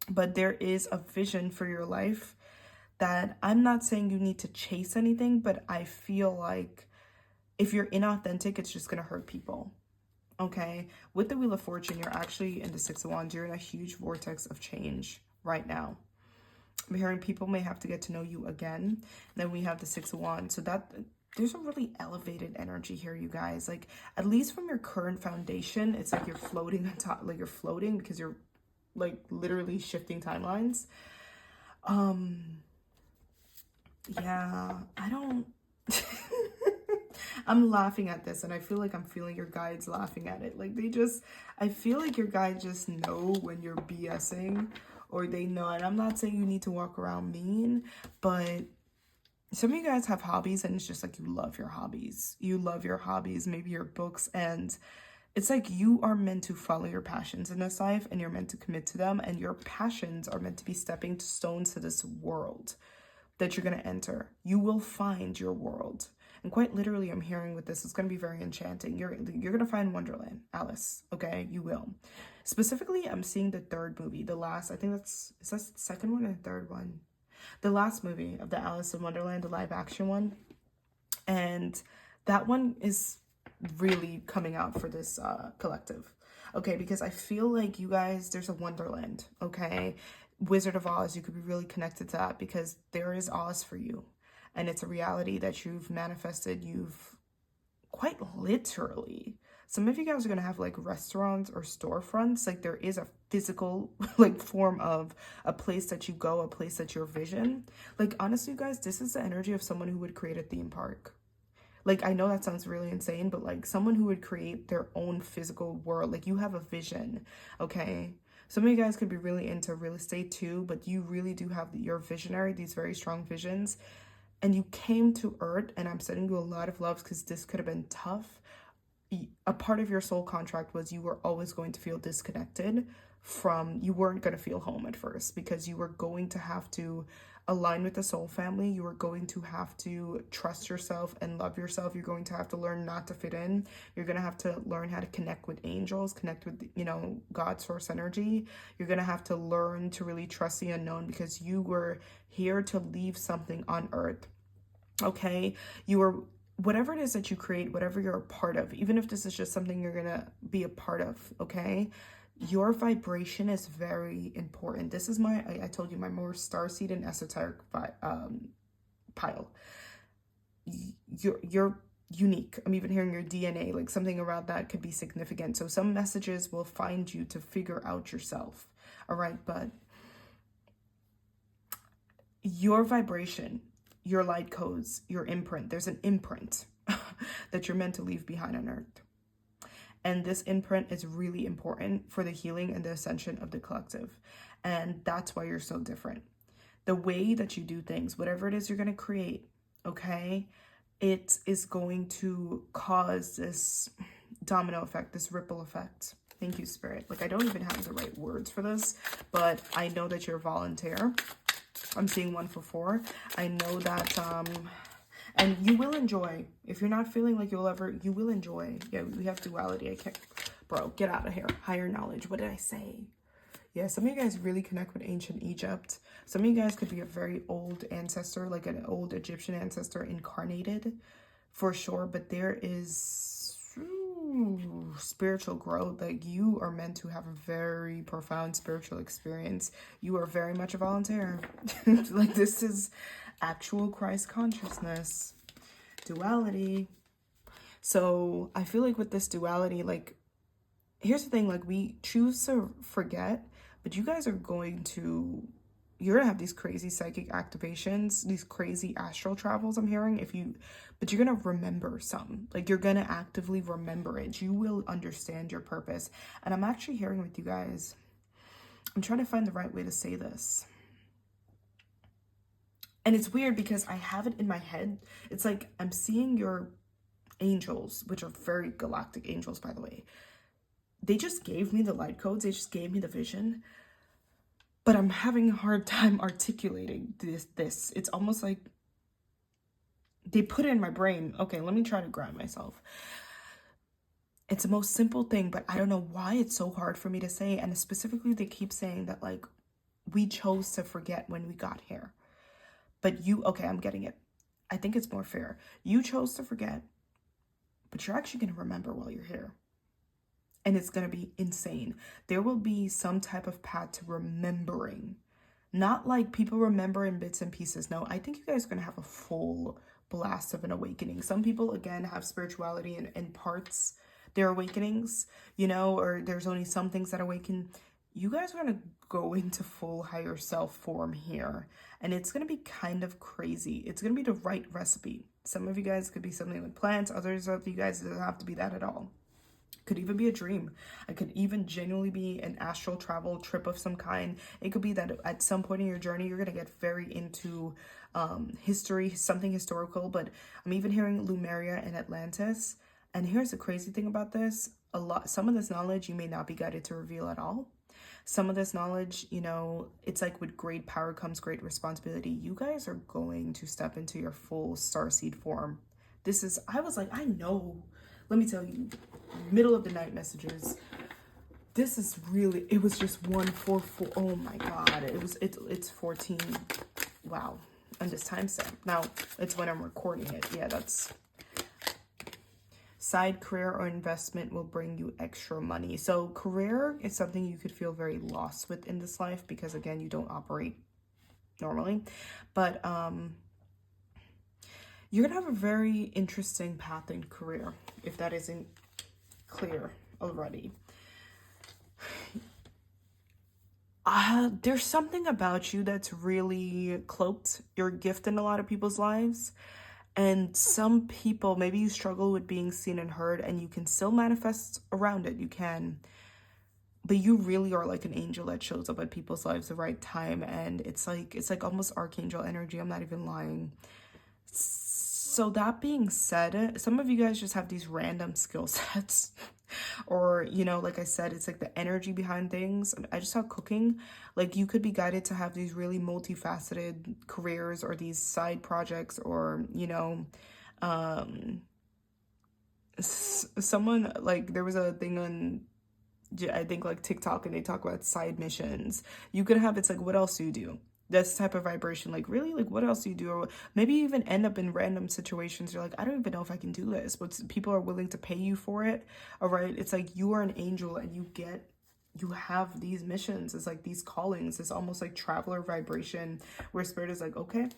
But there is a vision for your life that I'm not saying you need to chase anything, but I feel like if you're inauthentic, it's just going to hurt people. Okay, with the Wheel of Fortune, you're actually in the Six of Wands. You're in a huge vortex of change right now. I'm hearing people may have to get to know you again. Then we have the Six of Wands. So that there's a really elevated energy here, you guys. Like, at least from your current foundation, it's like you're floating on top, like you're floating because you're like literally shifting timelines. Yeah, I don't I'm laughing at this, and I feel like I'm feeling your guides laughing at it. Like, I feel like your guides just know when you're BSing, or they know. And I'm not saying you need to walk around mean, but some of you guys have hobbies, and it's just like you love your hobbies. You love your hobbies, maybe your books, and it's like you are meant to follow your passions in this life, and you're meant to commit to them, and your passions are meant to be stepping stones to this world that you're going to enter. You will find your world. And quite literally, I'm hearing with this, it's going to be very enchanting. You're going to find Wonderland, Alice, okay? You will. Specifically, I'm seeing the third movie, the last, I think is that the second one or the third one? The last movie of the Alice in Wonderland, the live action one. And that one is really coming out for this collective. Okay, because I feel like you guys, there's a Wonderland, okay? Wizard of Oz, you could be really connected to that because there is Oz for you. And it's a reality that you've manifested. You've quite literally, some of you guys are going to have like restaurants or storefronts. Like, there is a physical like form of a place that you go, a place that your vision. Like, honestly, you guys, this is the energy of someone who would create a theme park. Like, I know that sounds really insane, but like someone who would create their own physical world. Like, you have a vision, okay? Some of you guys could be really into real estate too, but you really do have your visionary, these very strong visions. And you came to Earth, and I'm sending you a lot of loves because this could have been tough. A part of your soul contract was you were always going to feel disconnected from, you weren't going to feel home at first because you were going to have to align with the soul family. You were going to have to trust yourself and love yourself. You're going to have to learn not to fit in. You're going to have to learn how to connect with angels, connect with, you know, God source energy. You're going to have to learn to really trust the unknown because you were here to leave something on Earth. Okay, you were, whatever it is that you create, whatever you're a part of, even if this is just something you're gonna be a part of, okay, your vibration is very important. This is my, I told you, my more starseed and esoteric pile. You're unique. I'm even hearing your DNA, like something around that could be significant. So some messages will find you to figure out yourself. All right, but your vibration, your light codes, your imprint, there's an imprint that you're meant to leave behind on Earth. And this imprint is really important for the healing and the ascension of the collective. And that's why you're so different. The way that you do things, whatever it is you're going to create, okay, it is going to cause this domino effect, this ripple effect. Thank you, Spirit. Like, I don't even have the right words for this, but I know that you're a volunteer. I'm seeing 1 for 4. I know that, and you will enjoy. If you're not feeling like you'll ever, you will enjoy. Yeah, we have duality. I can't, bro, get out of here. Higher knowledge. What did I say? Yeah, some of you guys really connect with ancient Egypt. Some of you guys could be a very old ancestor, like an old Egyptian ancestor incarnated, for sure. But there is spiritual growth. Like, you are meant to have a very profound spiritual experience. You are very much a volunteer. Like, this is actual Christ consciousness. Duality. So I feel like with this duality, like, here's the thing, like, we choose to forget, but you guys are you're gonna have these crazy psychic activations, these crazy astral travels, I'm hearing, but you're gonna remember some. Like, you're gonna actively remember it. You will understand your purpose. And I'm actually hearing with you guys, I'm trying to find the right way to say this. And it's weird because I have it in my head. It's like I'm seeing your angels, which are very galactic angels, by the way. They just gave me the light codes. They just gave me the vision. But I'm having a hard time articulating this. It's almost like they put it in my brain. Okay, let me try to ground myself. It's the most simple thing, but I don't know why it's so hard for me to say. And specifically, they keep saying that, like, we chose to forget when we got here. But okay, I'm getting it. I think it's more fair. You chose to forget, but you're actually going to remember while you're here. And it's going to be insane. There will be some type of path to remembering. Not like people remember in bits and pieces. No, I think you guys are going to have a full blast of an awakening. Some people, again, have spirituality in parts, their awakenings, or there's only some things that awaken. You guys are going to go into full higher self form here. And it's going to be kind of crazy. It's going to be the right recipe. Some of you guys could be something with plants. Others of you guys doesn't have to be that at all. Could even be a dream. It could even genuinely be an astral travel trip of some kind. It could be that at some point in your journey, you're going to get very into history, something historical. But I'm even hearing Lemuria and Atlantis. And here's the crazy thing about this. Some of this knowledge you may not be guided to reveal at all. Some of this knowledge, it's like with great power comes great responsibility. You guys are going to step into your full starseed form. I was like, I know. Let me tell you, middle of the night messages. This is really, it was just 144. Oh my God. It's 14. Wow. And this timestamp. Now, it's when I'm recording it. Yeah, that's side career or investment will bring you extra money. So career is something you could feel very lost with in this life because, again, you don't operate normally. But you're going to have a very interesting path in career, if that isn't clear already. There's something about you that's really cloaked. You're a gift in a lot of people's lives. And some people, maybe you struggle with being seen and heard, and you can still manifest around it. You can. But you really are like an angel that shows up at people's lives the right time. And it's like almost archangel energy. I'm not even lying. So that being said, some of you guys just have these random skill sets or, like I said, it's like the energy behind things. I just saw cooking. Like, you could be guided to have these really multifaceted careers or these side projects or, someone, like, there was a thing on, I think, like TikTok, and they talk about side missions. You could have, it's like, what else do you do? This type of vibration, like, really, like, what else do you do? Or maybe you even end up in random situations. You're like, I don't even know if I can do this, but people are willing to pay you for it. All right. It's like you are an angel and you have these missions. It's like these callings. It's almost like traveler vibration where spirit is like, okay,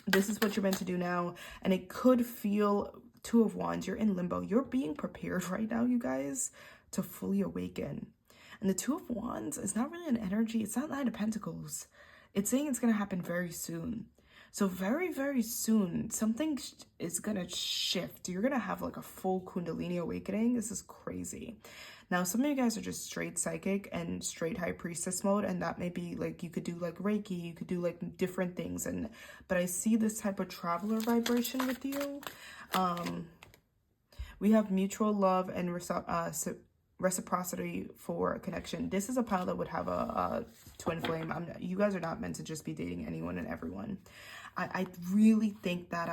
this is what you're meant to do now. And it could feel Two of Wands. You're in limbo. You're being prepared right now, you guys, to fully awaken. And the Two of Wands is not really an energy. It's not Nine of Pentacles. It's saying it's going to happen very soon. So very, very soon, something is going to shift. You're going to have like a full Kundalini awakening. This is crazy. Now, some of you guys are just straight psychic and straight high priestess mode. And that may be like, you could do like Reiki, you could do like different things. But I see this type of traveler vibration with you. We have mutual love and reciprocity for a connection. This is a pile that would have a twin flame. You guys are not meant to just be dating anyone and everyone. I really think that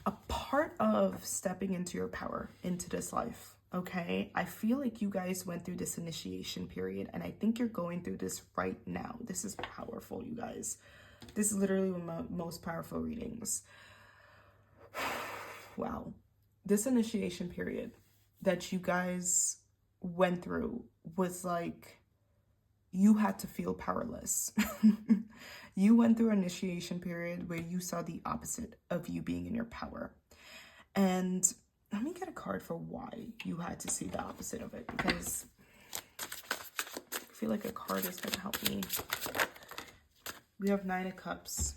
a part of stepping into your power into this life, okay? I feel like you guys went through this initiation period, and I think you're going through this right now. This is powerful, you guys. This is literally one of my most powerful readings. Wow. This initiation period that you guys went through was like, you had to feel powerless. You went through an initiation period where you saw the opposite of you being in your power. And let me get a card for why you had to see the opposite of it, because I feel like a card is going to help me. We have Nine of Cups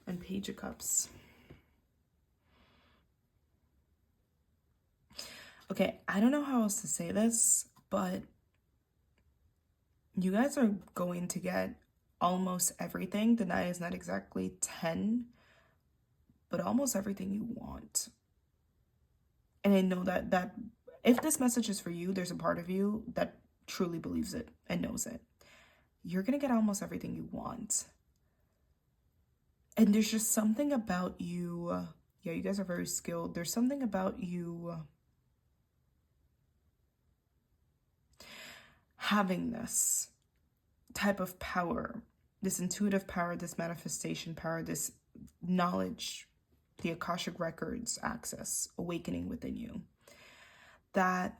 and Page of Cups. Okay, I don't know how else to say this, but you guys are going to get almost everything. The nine is not exactly 10, but almost everything you want. And I know that if this message is for you, there's a part of you that truly believes it and knows it. You're going to get almost everything you want. And there's just something about you. Yeah, you guys are very skilled. There's something about you having this type of power, this intuitive power, this manifestation power, this knowledge, the Akashic Records access, awakening within you, that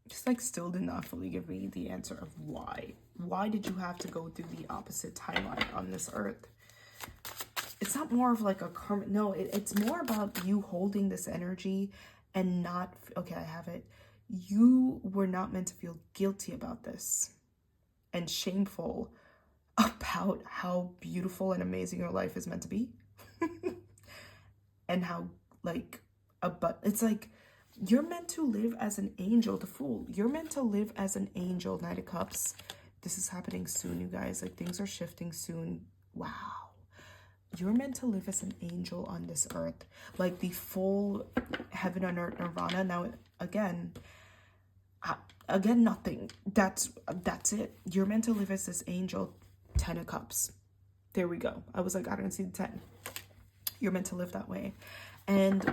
just like still did not fully give me the answer of why. Why did you have to go through the opposite timeline on this earth? It's not more of like a karma. No, it's more about you holding this energy and not, okay, I have it. You were not meant to feel guilty about this and shameful about how beautiful and amazing your life is meant to be. And how like, but it's like, you're meant to live as an angel, the Fool. You're meant to live as an angel, Knight of Cups. This is happening soon, you guys. Like, things are shifting soon. Wow. You're meant to live as an angel on this earth. Like the full heaven on earth nirvana. Now, again, nothing. That's it. You're meant to live as this angel. 10 of Cups. There we go. I was like, I don't see the 10. You're meant to live that way. And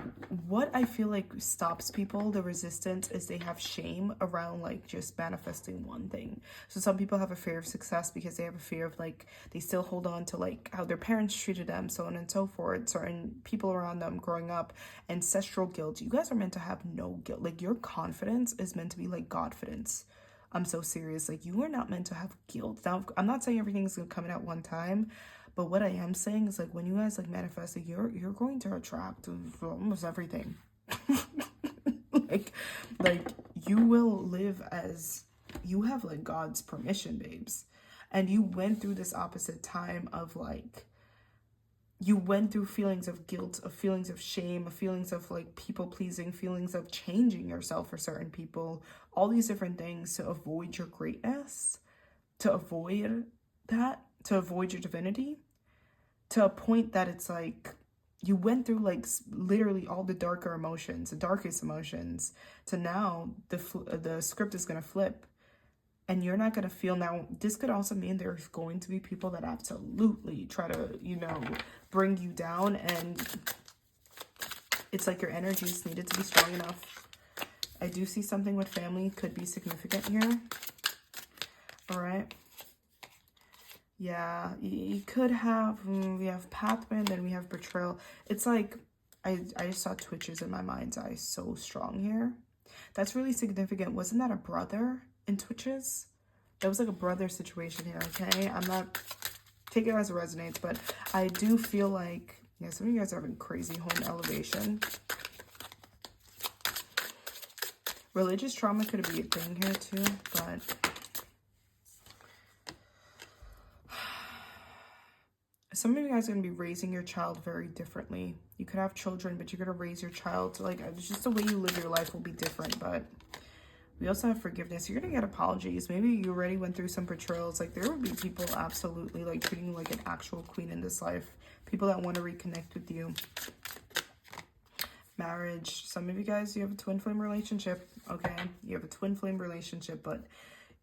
what I feel like stops people, the resistance, is they have shame around like just manifesting one thing. So some people have a fear of success because they have a fear of like, they still hold on to like how their parents treated them, so on and so forth, certain people around them growing up, ancestral guilt. You guys are meant to have no guilt. Like your confidence is meant to be like Godfidence. I'm so serious. Like you are not meant to have guilt. Now, I'm not saying everything's gonna come in at one time, but what I am saying is like when you guys like manifest, like you're going to attract almost everything. like you will live as you have like God's permission, babes. And you went through this opposite time of like, you went through feelings of guilt, of feelings of shame, of feelings of like people pleasing, feelings of changing yourself for certain people, all these different things to avoid your greatness, to avoid that, to avoid your divinity, to a point that it's like you went through like literally all the darker emotions, the darkest emotions, to now the script is going to flip and you're not going to feel. Now this could also mean there's going to be people that absolutely try to, you know, bring you down, and it's like your energies needed to be strong enough. I do see something with family could be significant here. All right. Yeah, you could have, we have Pathman, then we have Betrayal. It's like, I just saw twitches in my mind's eye so strong here. That's really significant. Wasn't that a brother in twitches? That was like a brother situation here, okay? I'm not, take it as it resonates, but I do feel like, yeah, some of you guys are having crazy home elevation. Religious trauma could be a thing here too, but some of you guys are going to be raising your child very differently. You could have children, but you're going to raise your child. So like, it's just the way you live your life will be different. But we also have forgiveness. You're going to get apologies. Maybe you already went through some betrayals. Like there will be people absolutely like treating you like an actual queen in this life. People that want to reconnect with you. Marriage. Some of you guys, you have a twin flame relationship. Okay. You have a twin flame relationship, but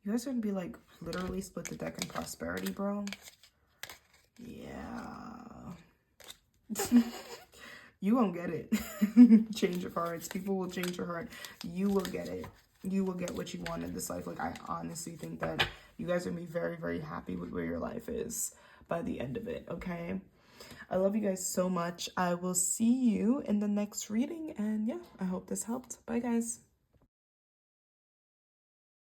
you guys are going to be like literally split the deck in prosperity, bro. Yeah. You won't get it. Change of hearts. People will change your heart. You will get it. You will get what you want in this life. Like, I honestly think that you guys are going to be very, very happy with where your life is by the end of it, okay? I love you guys so much. I will see you in the next reading. And yeah, I hope this helped. Bye, guys.